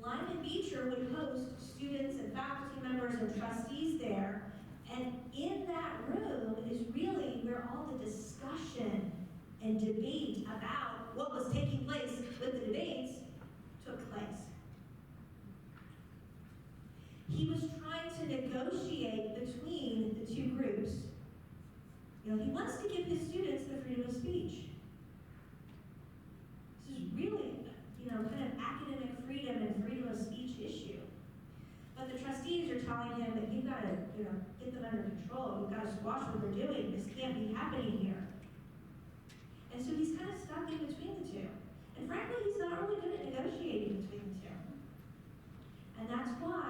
Lyman Beecher would host students and faculty members and trustees there, and in that room is really where all the discussion and debate about what was taking place with the debates took place. He was trying to negotiate between the 2 groups. He wants to give his students the freedom of speech. This is really, kind of academic freedom and freedom of speech issue. But the trustees are telling him that you've got to, get them under control. You've got to squash what they're doing. This can't be happening here. And so he's kind of stuck in between the 2. And frankly, he's not really good at negotiating between the 2. And that's why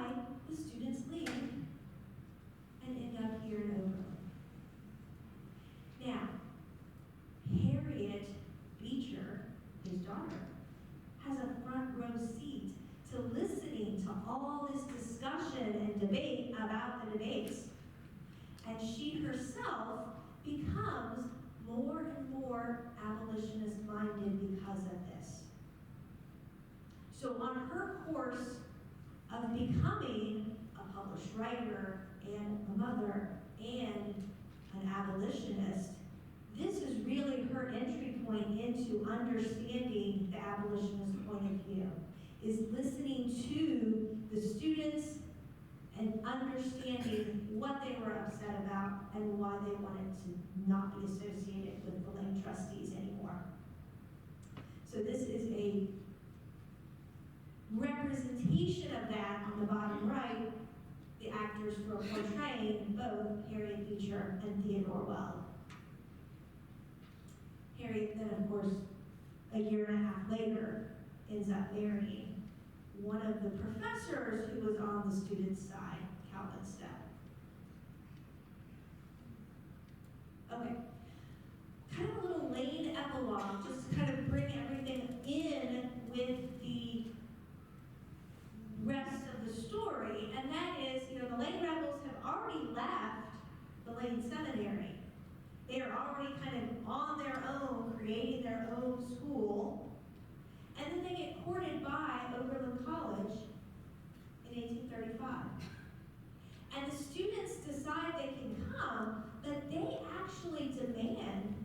the students leave and end up here in Oberlin. Now, herself becomes more and more abolitionist-minded because of this. So on her course of becoming a published writer and a mother and an abolitionist, this is really her entry point into understanding the abolitionist point of view, is listening to the students and understanding what they were upset about and why they wanted to not be associated with the Lane trustees anymore. So this is a representation of that on the bottom right. The actors were portraying both Harriet Beecher and Theodore Weld. Harriet then, of course, a year and a half later, ends up marrying one of the professors who was on the student's side, Calvin Stowe. Okay, kind of a little Lane epilogue, just to kind of bring everything in with the rest of the story, and that is, the Lane rebels have already left the Lane Seminary. They are already kind of on their own, creating their own school, and then they get courted by Oberlin College in 1835. And the students decide they can come, but they actually demand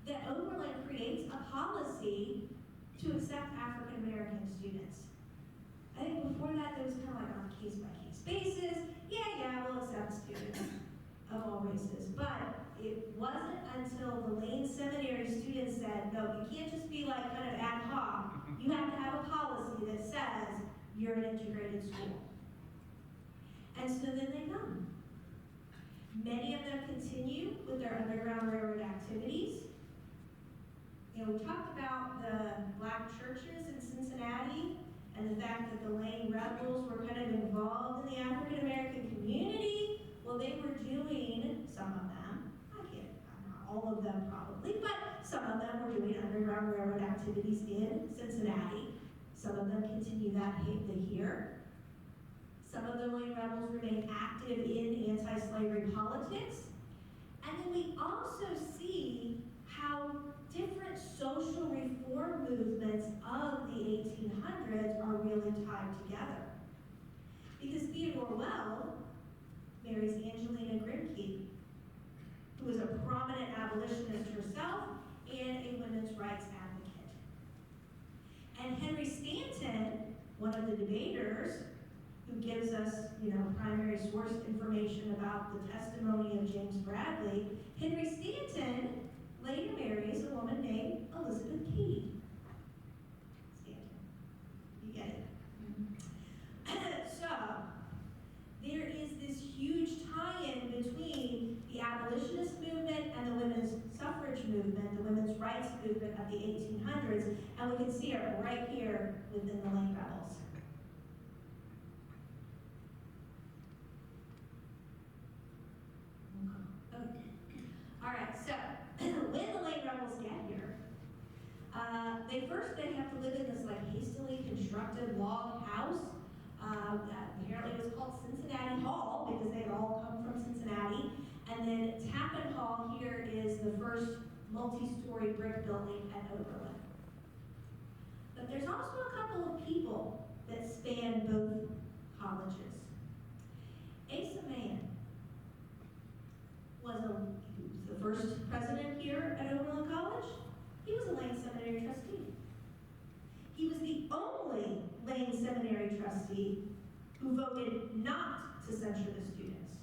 that Oberlin creates a policy to accept African American students. I think before that, there was kind of like on a case-by-case basis. Yeah, we'll accept students of all races. But it wasn't until the Lane Seminary students said, no, you can't just be like kind of ad hoc. You have to have a policy that says you're an integrated school. And so then they come. Many of them continue with their Underground Railroad activities. We talked about the black churches in Cincinnati and the fact that the Lane rebels were kind of involved in the African American community. Well, they were doing, some of them, not all of them probably, but some of them were doing Underground Railroad activities in Cincinnati. Some of them continue that here. Some of the Lane rebels remain active in anti-slavery politics. And then we also see how different social reform movements of the 1800s are really tied together. Because Theodore Weld marries Angelina Grimke, who was a prominent abolitionist herself and a women's rights advocate. And Henry Stanton, one of the debaters, who gives us, primary source information about the testimony of James Bradley, Henry Stanton later marries a woman named Elizabeth Cady. Stanton. You get it? So, there is this huge tie-in between the abolitionist movement and the women's suffrage movement, the women's rights movement of the 1800s, and we can see it right here within the Lane rebels. Okay. All right, so when the Lane rebels get here, they have to live in this hastily constructed log house that apparently was called Cincinnati Hall because they had all come from Cincinnati. And then Tappan Hall here is the first multi-story brick building at Oberlin. But there's also a couple of people that span both colleges. Asa Mann was the first president here at Oberlin College. He was a Lane Seminary trustee. He was the only Lane Seminary trustee who voted not to censure the students,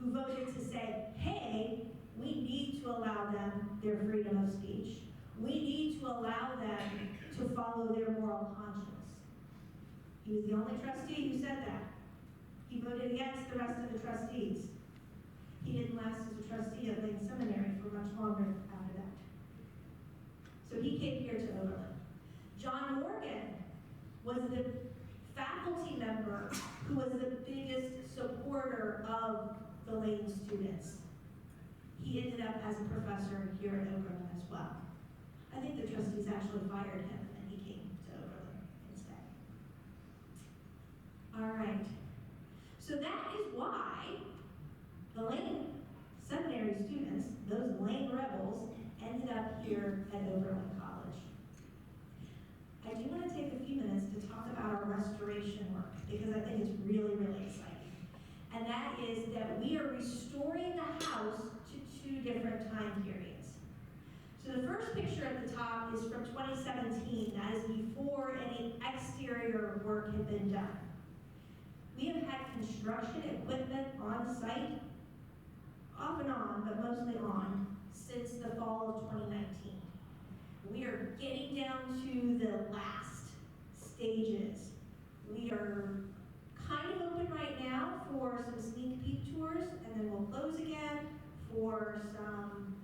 who voted to say, hey, we need to allow them their freedom of speech. We need to allow them to follow their moral conscience. He was the only trustee who said that. He voted against the rest of the trustees. He didn't last as a trustee at Lane Seminary for much longer after that. So he came here to Oberlin. John Morgan was the faculty member who was the biggest supporter of the Lane students. He ended up as a professor here at Oberlin as well. I think the trustees actually fired him and he came to Oberlin instead. All right. So that is why the Lane Seminary rebels ended up here at Oberlin College. I do want to take a few minutes to talk about our restoration work because I think it's really, really exciting. And that is that we are restoring the house to 2 different time periods. So the first picture at the top is from 2017. That is before any exterior work had been done. We have had construction equipment on site, off and on, but mostly on, since the fall of 2019. We are getting down to the last stages. We are kind of open right now for some sneak peek tours, and then we'll close again for some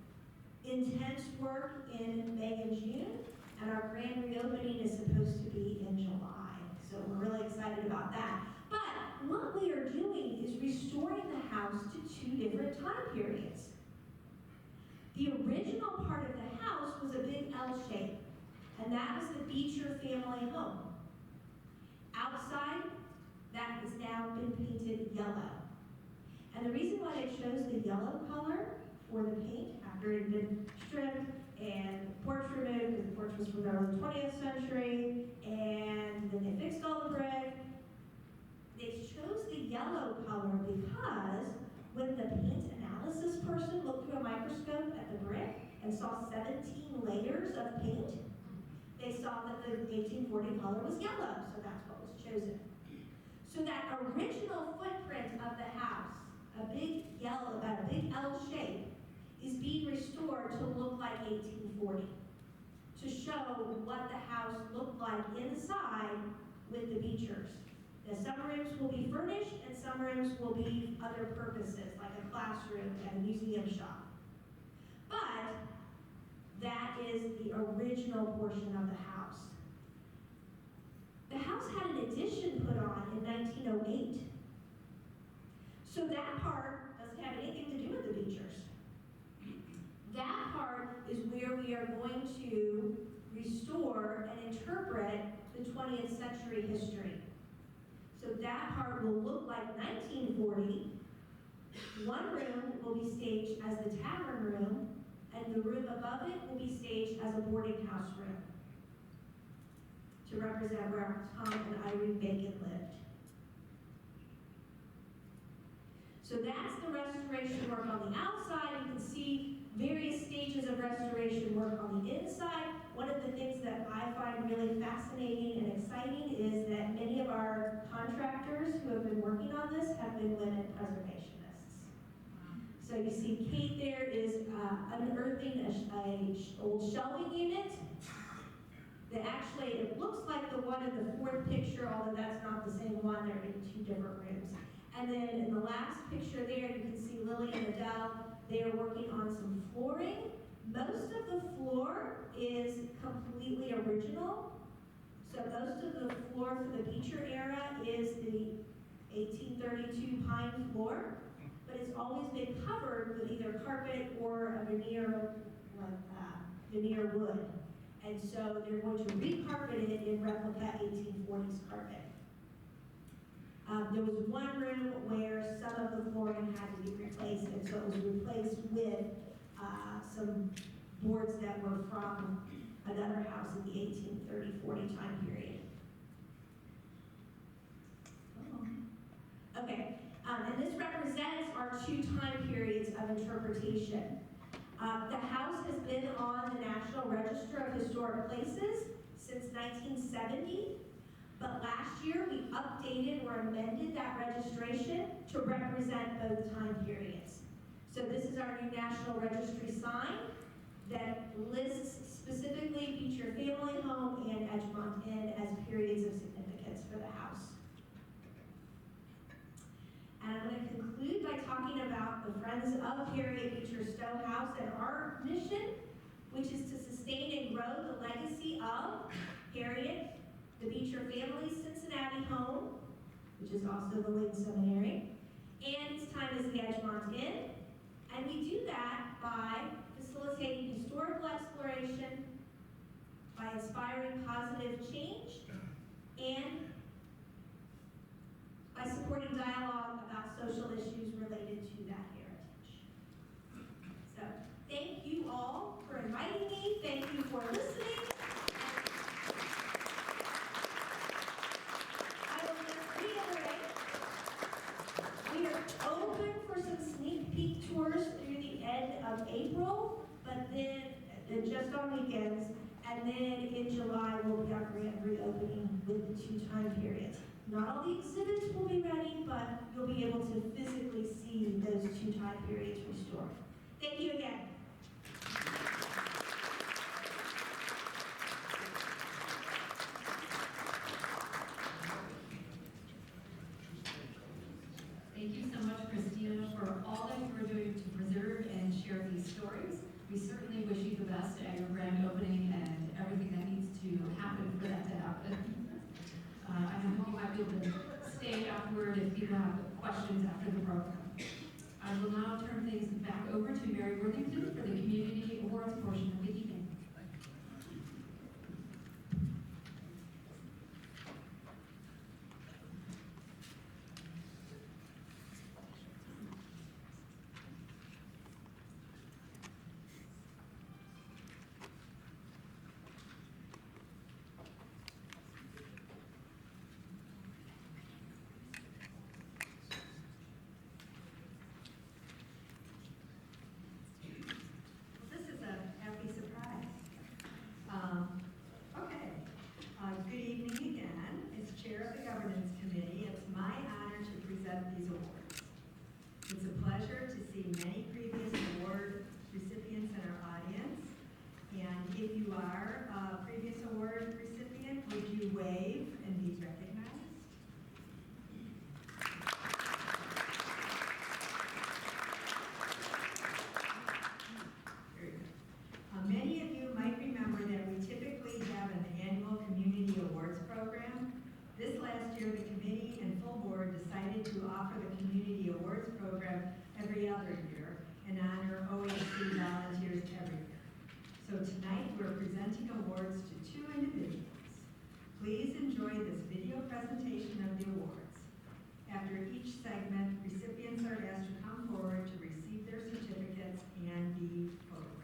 intense work in May and June, and our grand reopening is supposed to be in July. So we're really excited about that. But what we are doing is restoring the house to 2 different time periods. The original part of the house was a big L shape, and that was the Beecher family home. Outside, that has now been painted yellow. And the reason why they chose the yellow color for the paint, after it had been stripped and the porch removed, because the porch was from the early 20th century, and then they fixed all the brick, they chose the yellow color because when the paint analysis person looked through a microscope at the brick and saw 17 layers of paint, they saw that the 1840 color was yellow, so that's what was chosen. So that original footprint of the house, a big L shape, is being restored to look like 1840, to show what the house looked like inside with the Beechers. Now, some rooms will be furnished and some rooms will be other purposes, like a classroom and a museum shop. But that is the original portion of the house. The house had an addition put on in 1908. So that part doesn't have anything to do with the Beechers. That part is where we are going to restore and interpret the 20th century history. So that part will look like 1940. One room will be staged as the tavern room, and the room above it will be staged as a boarding house room to represent where Tom and Irene Bacon lived. So that's the restoration work on the outside. You can see various stages of restoration work on the inside. One of the things that I find really fascinating and exciting is that many of our contractors who have been working on this have been women preservationists. So you see Kate there is unearthing an old shelving unit. That actually, it looks like the one in the 4th picture, although that's not the same one, they're in 2 different rooms. And then in the last picture there, you can see Lily and Adele, they are working on some flooring. Most of the floor is completely original. So most of the floor for the Beecher era is the 1832 pine floor, but it's always been covered with either carpet or a veneer, veneer wood. And so they're going to re-carpet it in replica 1840s carpet. There was one room where some of the flooring had to be replaced, and so it was replaced with some boards that were from another house in the 1830-40 time period. Okay, and this represents our 2 time periods of interpretation. The house has been on the National Register of Historic Places since 1970, but last year we updated or amended that registration to represent both time periods. So this is our new National Registry sign that lists specifically Beecher Family Home and Edgemont Inn as periods of significance for the house. And I'm going to conclude by talking about the Friends of Harriet Beecher Stowe House and our mission, which is to sustain and grow the legacy of Harriet, the Beecher family's Cincinnati home, which is also the Layton Seminary, and its time as the Edgemont Inn. And we do that by facilitating historical exploration, by inspiring positive change, and by supporting dialogue about social issues related to that heritage. So, thank you all. 1st through the end of April, but then just on weekends. And then in July, we'll be our grand reopening with the 2 time periods. Not all the exhibits will be ready, but you'll be able to physically see those 2 time periods restored. Thank you again. Thank you so much, Christina, for all that you are doing to preserve and share these stories. We certainly wish you the best at your grand opening and everything that needs to happen for that to happen. I know you might be able to stay afterward if people have questions after the program. I will now turn things back over to Mary Worthington for the Community Awards portion of the evening. This is a happy surprise. Good evening again. As Chair of the Governance Committee, it's my honor to present these awards. It's a pleasure to see many previous award recipients in our audience. And if you are a previous award recipient, would you wave and be recognized? Very good. Many of you might remember that we typically have an annual community awards program. This last year, the committee and full board decided to offer the community awards program every other year and honor OHC volunteers every year. So tonight, we're presenting awards to 2 individuals. Please enjoy this video presentation of the awards. After each segment, recipients are asked to come forward to receive their certificates and be photographed.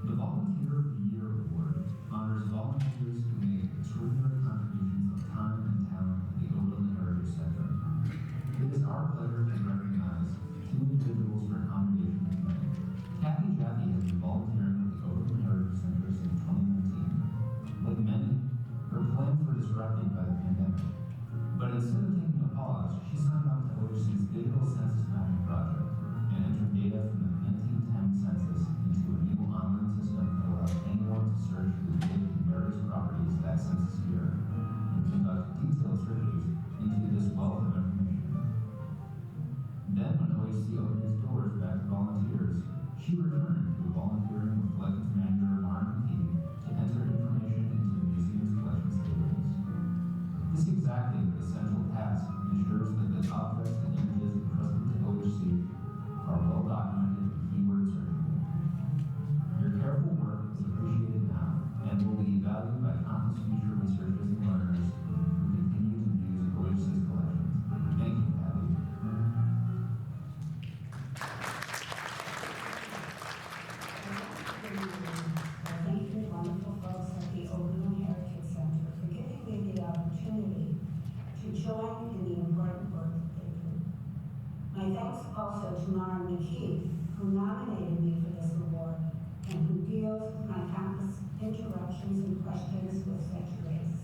The Volunteer of the Year Award honors volunteers who make extraordinary contributions of time and talent to the Oberlin Heritage Center. It is our pleasure to recognize 2 individuals for accommodation tonight. Kathleen Jaffee has been volunteering with the Oberlin Heritage Center since 2019. Like many, her plans were disrupted by the pandemic. But instead of taking a pause, she signed on to OHC's digital census mapping project and entered data from the 1910 census into a new online system that allows anyone to search for the date in various properties that census year and conduct detailed searches into this wealth of information. Then, when OHC opened its doors back to volunteers, she returned to a volunteering with collections manager R&D to enter information into the museum's collections database. This exacting but essential task ensures that the objects and images entrusted to OHC are well documented and keyword searchable. Your careful work is appreciated now and will be valued by countless future researchers and learners who continue to use OHC's collections. Thank you, Kathy. Thank you, wonderful folks at the Oberlin Heritage Center, for giving me the opportunity to join in the important work that they do. My thanks also to Mara McKee, who nominated me for this award and who deals with my countless interruptions and questions with such grace.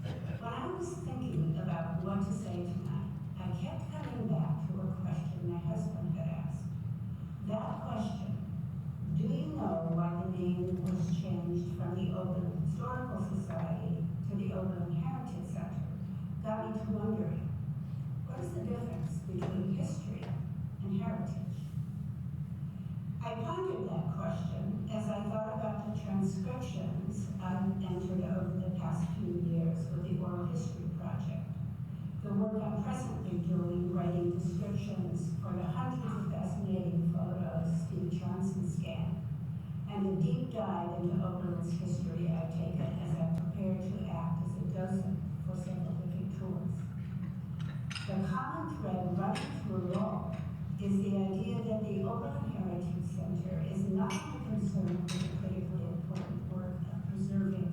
When I was thinking about what to say tonight, I kept coming back to a question my husband had asked. That question, do you know why the name was changed from the Oberlin Historical Society to the Oberlin Heritage Center, got me to wondering, what is the difference between history and heritage? I pondered that question as I thought about the transcriptions I've entered over the past few years with the Oral History Project, the work I'm presently doing writing descriptions for the hundreds of fascinating photos Steve Johnson scanned, and the deep dive into Oberlin's history I've taken as I prepare to act as a docent for several different tours. The common thread running through it all is the idea that the Oberlin Heritage Center is not only concerned with the critically important work of preserving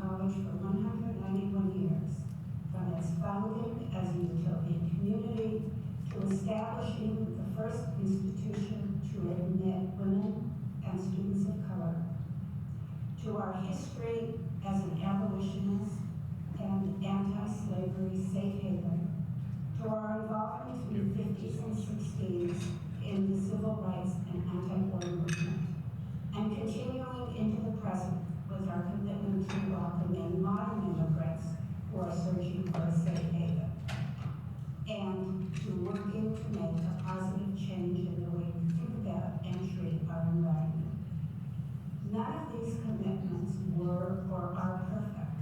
college for 191 years, from its founding as a utopian community to establishing the first institution to admit women and students of color, to our history as an abolitionist and anti-slavery safe haven, to our involvement in the 50s and 60s in the civil rights and anti-war movement, and continuing into the present with our commitment to welcome in modern immigrants who are searching for a safe haven, and to working to make a positive change in the way we think about and treat our environment. None of these commitments were or are perfect,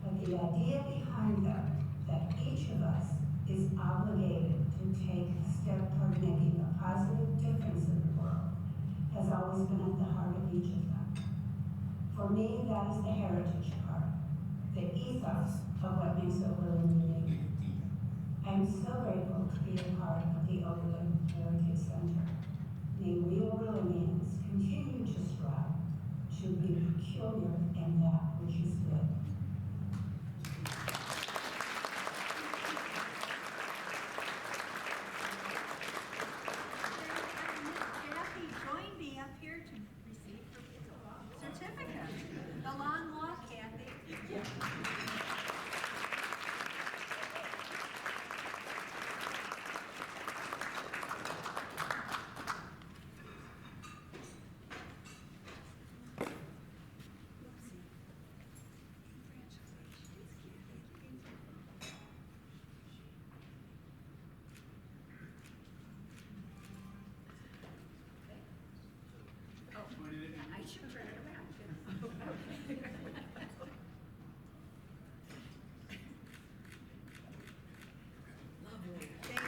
but the idea behind them, that each of us is obligated to take a step toward making a positive difference in the world, has always been at the heart of each of them. For me, that is the heritage part, the ethos of what makes Oberlin unique. I am so grateful to be a part of the Oberlin Heritage Center. May we Oberlinians continue to strive to be peculiar in that which is good. Jaffee, join me up here to receive her certificate. The long walk, Kathy. I should turn it around. Lovely. Thank you.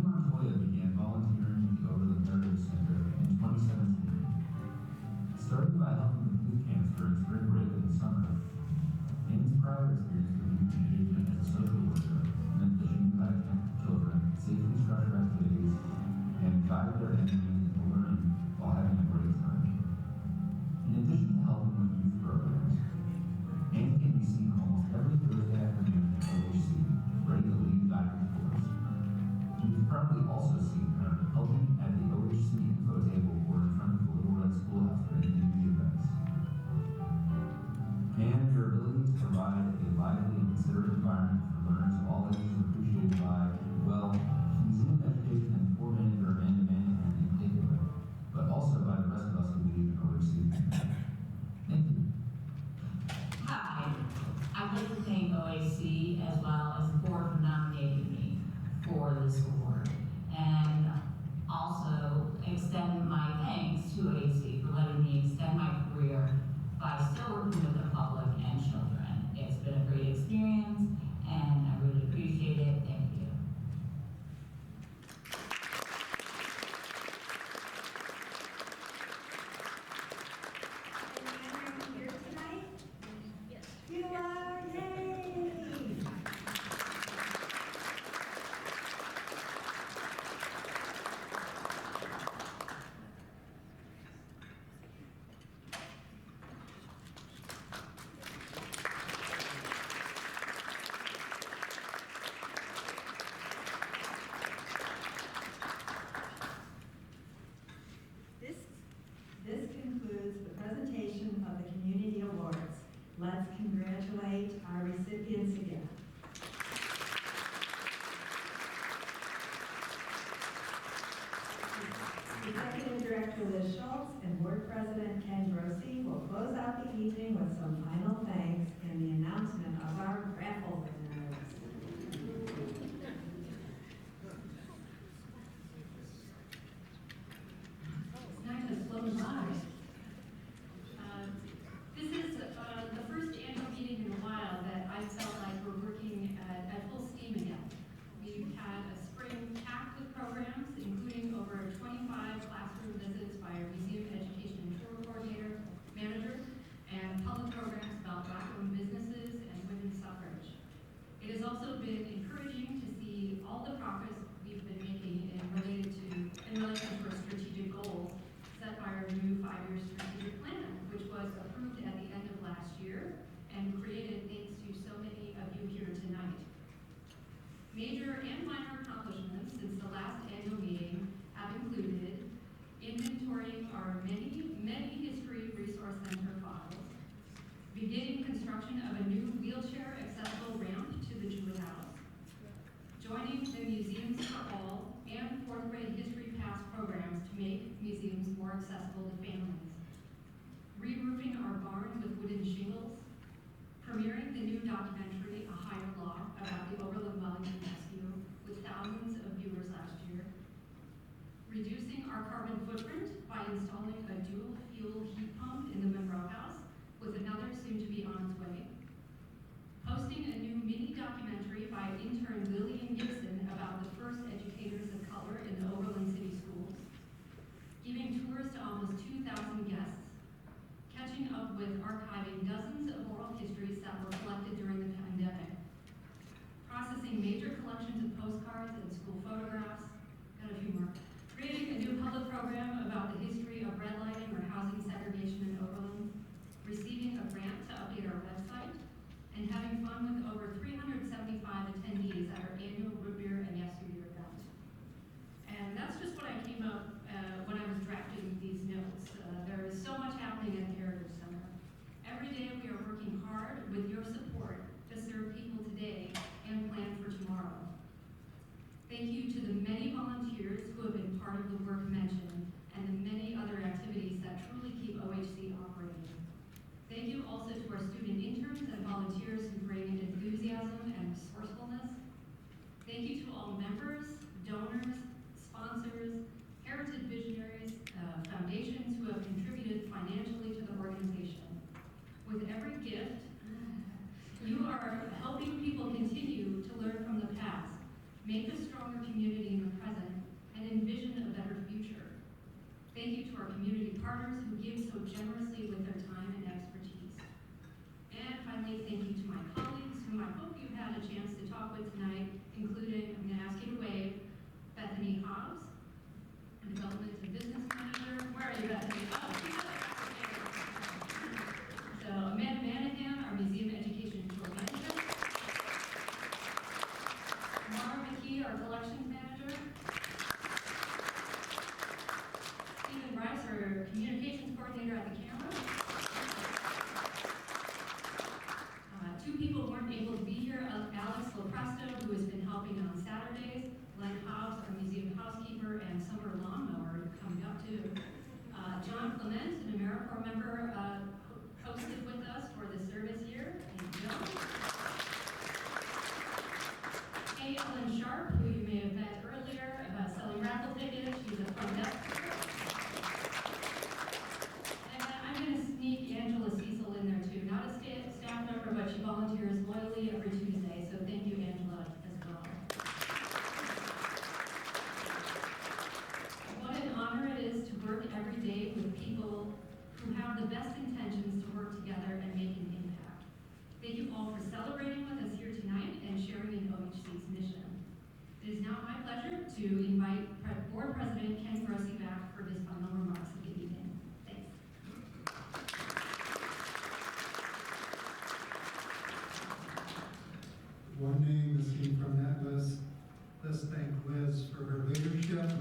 Montoya began volunteering at the Oberlin Heritage Center in 2017. Starting by helping with youth camps during spring break in the summer, Anne's prior experience with youth engagement as a social worker meant that she knew how to connect with children, safely structure activities, and guide their energy into learning while having a great time. In addition to helping with youth programs, Anne can be seen almost every Thursday afternoon at OHC, ready to lead guidance tours. You've probably also seen her helping at the OHC info table or in front of the Little Red Schoolhouse for community events. And your ability to provide a lively and considerate environment for learners of all ages is appreciated by, well, museum education and poor manager Amanda Manahan in particular, but also by the rest of us who believe in OHC. Thank you. Hi, I'd like to thank OHC as well as the board for nominating me for this award, and also extend my thanks to OHC for letting me extend my career by still working with the public and children. It's been a great experience, and I really appreciate it. Thank you. And Andrew, here tonight? Yes. You are, yay! beginning construction of a new wheelchair accessible ramp to the Jewett House, joining the Museums for All and fourth grade History Pass programs to make museums more accessible to families, re-roofing our barn with wooden shingles, premiering the new documentary, A Higher Law, about the Oberlin Wellington rescue with thousands of viewers last year, reducing our carbon footprint by installing a dual fuel heat pump in the Monroe House with another soon to be on its way, posting a new mini documentary by intern Lillian Gibson about the first educators of color in the Oberlin City Schools, giving tours to almost 2,000 guests, catching up with archiving dozens of oral histories that were collected during the pandemic, processing major collections of postcards and school photographs, got a few more, creating a new public program about the history of redlining or housing segregation in Oberlin, receiving a grant to update our website, and having fun with over 375 attendees at our annual Root Beer and Yes Year event. And that's just what I came up when I was drafting these notes. There is so much happening at the Heritage Center. Every day we are working hard with your support to serve people today and plan for tomorrow. Thank you to the many volunteers who have been part of the work mentioned and the many other activities that truly keep OHC operating. Thank you also to our student interns and volunteers who bring enthusiasm and resourcefulness. Thank you to all members, donors, sponsors, heritage visionaries, foundations who have contributed financially to the organization. With every gift, you are helping people continue to learn from the past, make a stronger community in the present, and envision a better future. Thank you to our community partners who give so generously with their time and expertise. And finally, thank you to my colleagues whom I hope you've had a chance to talk with tonight, including, I'm going to ask you to wave, Bethany Hobbs, Development and Business Manager. Where are you, Bethany? Oh, she's up there. So Amanda Manahan, our Museum Education and Tour Manager. Mara McKee, our Collections Manager. Stephen Bryce, our Communications Coordinator at the camera. Two people weren't able to be here. Alex Lopresto, who has been helping on Saturdays. Glenn Hobbs, our museum housekeeper and summer lawnmower, coming up too. John Clement, an AmeriCorps member, hosted with us for the service here. Thank you, John. Kay Ellen Sharp, who you may have met earlier, selling raffle tickets. She's a front desk. And I'm going to sneak Angela Cecil in there too. Not a staff member, but she volunteers loyally every Tuesday. So thank you, Angela, as well. What an honor it is to work every day with people who have the best intentions to work together and make an impact. Thank you all for celebrating with us here tonight and sharing in OHC's mission. It is now my pleasure to invite Board President Ken Grossi back for his final remarks of the evening. Thanks. One name missing from that list. Let's thank Liz for her leadership.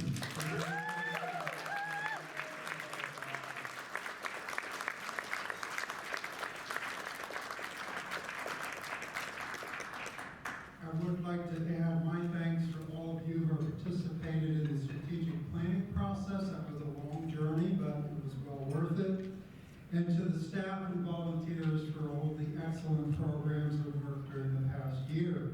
I would like to add my thanks for all of you who participated in the strategic planning process. That was a long journey, but it was well worth it. And to the staff and volunteers for all the excellent programs that worked during the past year.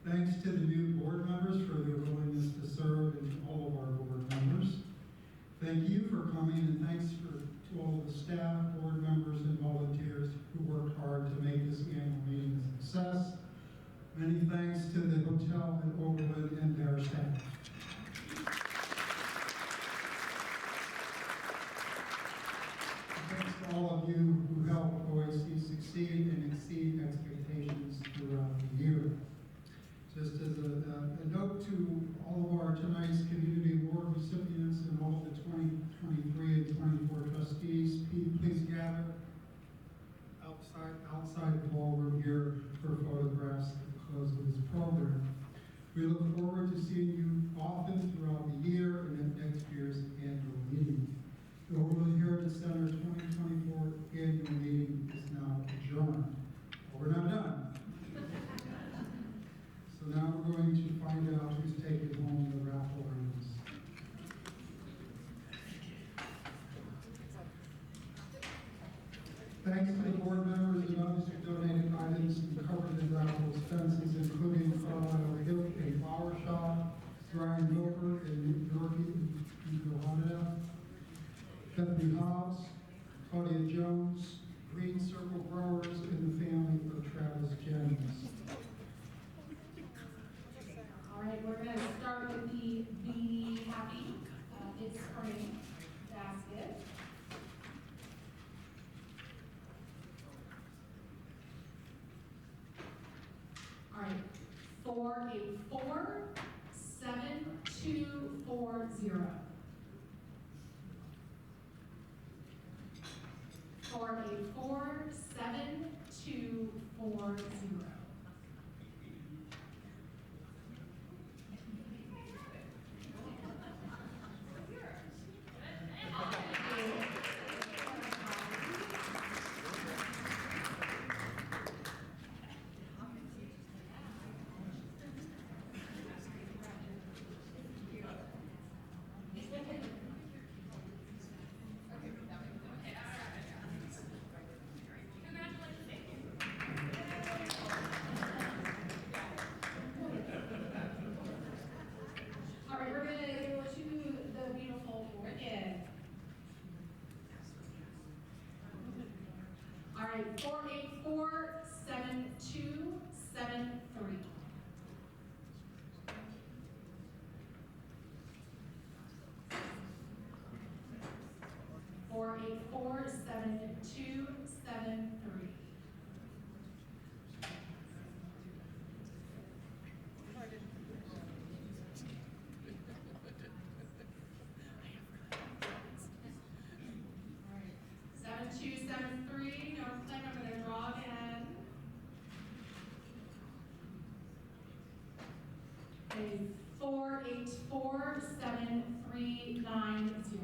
Thanks to the new board members for their willingness to serve and to all of our board members. Thank you for coming, and thanks to all of the staff, board members, and volunteers who worked hard to make this annual meeting a success. Many thanks to the hotel at Oberlin and their staff. Thanks to all of you who helped OHC succeed and exceed expectations throughout the year. Just as a note to all of our tonight's community award recipients and all the 2023 and 24 trustees, please gather outside the ballroom here for photographs at the close of this program. We look forward to seeing you often throughout the year and at next year's annual meeting. The Oberlin Heritage Center 2024 annual meeting is now covered in raffle expenses, including Carlisle Hill, a flower shop, Brian Milford and Yorkie Johanna, Bethany Hobbs, Claudia Jones, Green Circle Growers, and the family of Travis Jennings. All right, we're going to start with the Be Happy It's Spring basket. All right, 484 7240. 484 7240. All right, we're going to go to the beautiful orchid. All right, 484 7273. 484 7273. All right, 7273. No claim. I'm going to draw again. Okay, 484 7390.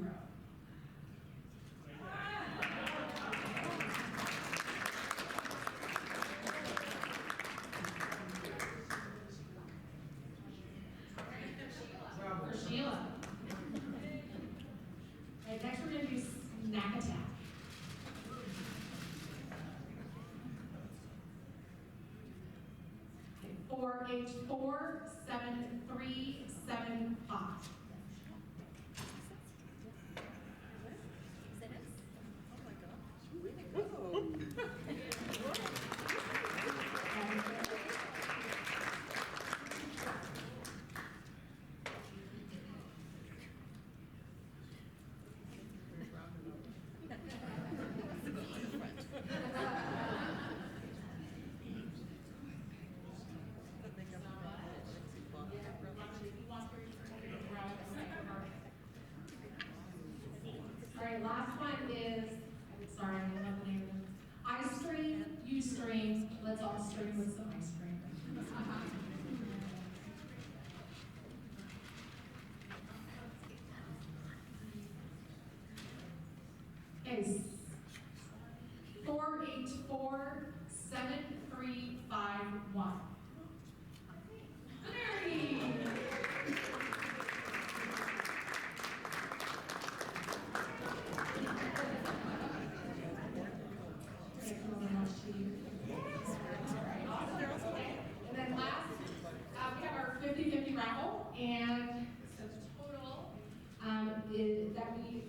For Sheila. Right, next we're going to do snack attack. Okay, 484 7375. All right, last one is, I'm sorry, I don't know the name of it. Ice cream, you stream, let's all stream with some ice cream. Okay, 484 7351. Mary! And then last, we have our 50-50 raffle, and so the total that we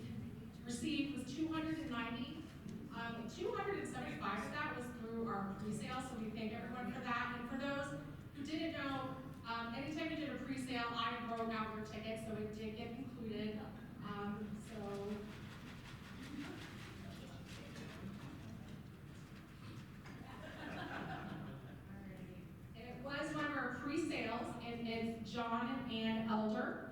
received was 290. 275 of that was through our pre-sale, so we thank everyone for that. And for those who didn't know, anytime you did a pre-sale, I wrote out your ticket, so it did get included. And it was one of our pre-sales, and it's John and Ann Elder.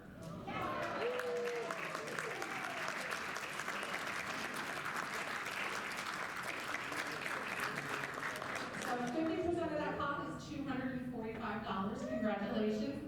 So 50% of that cost is $245. Congratulations.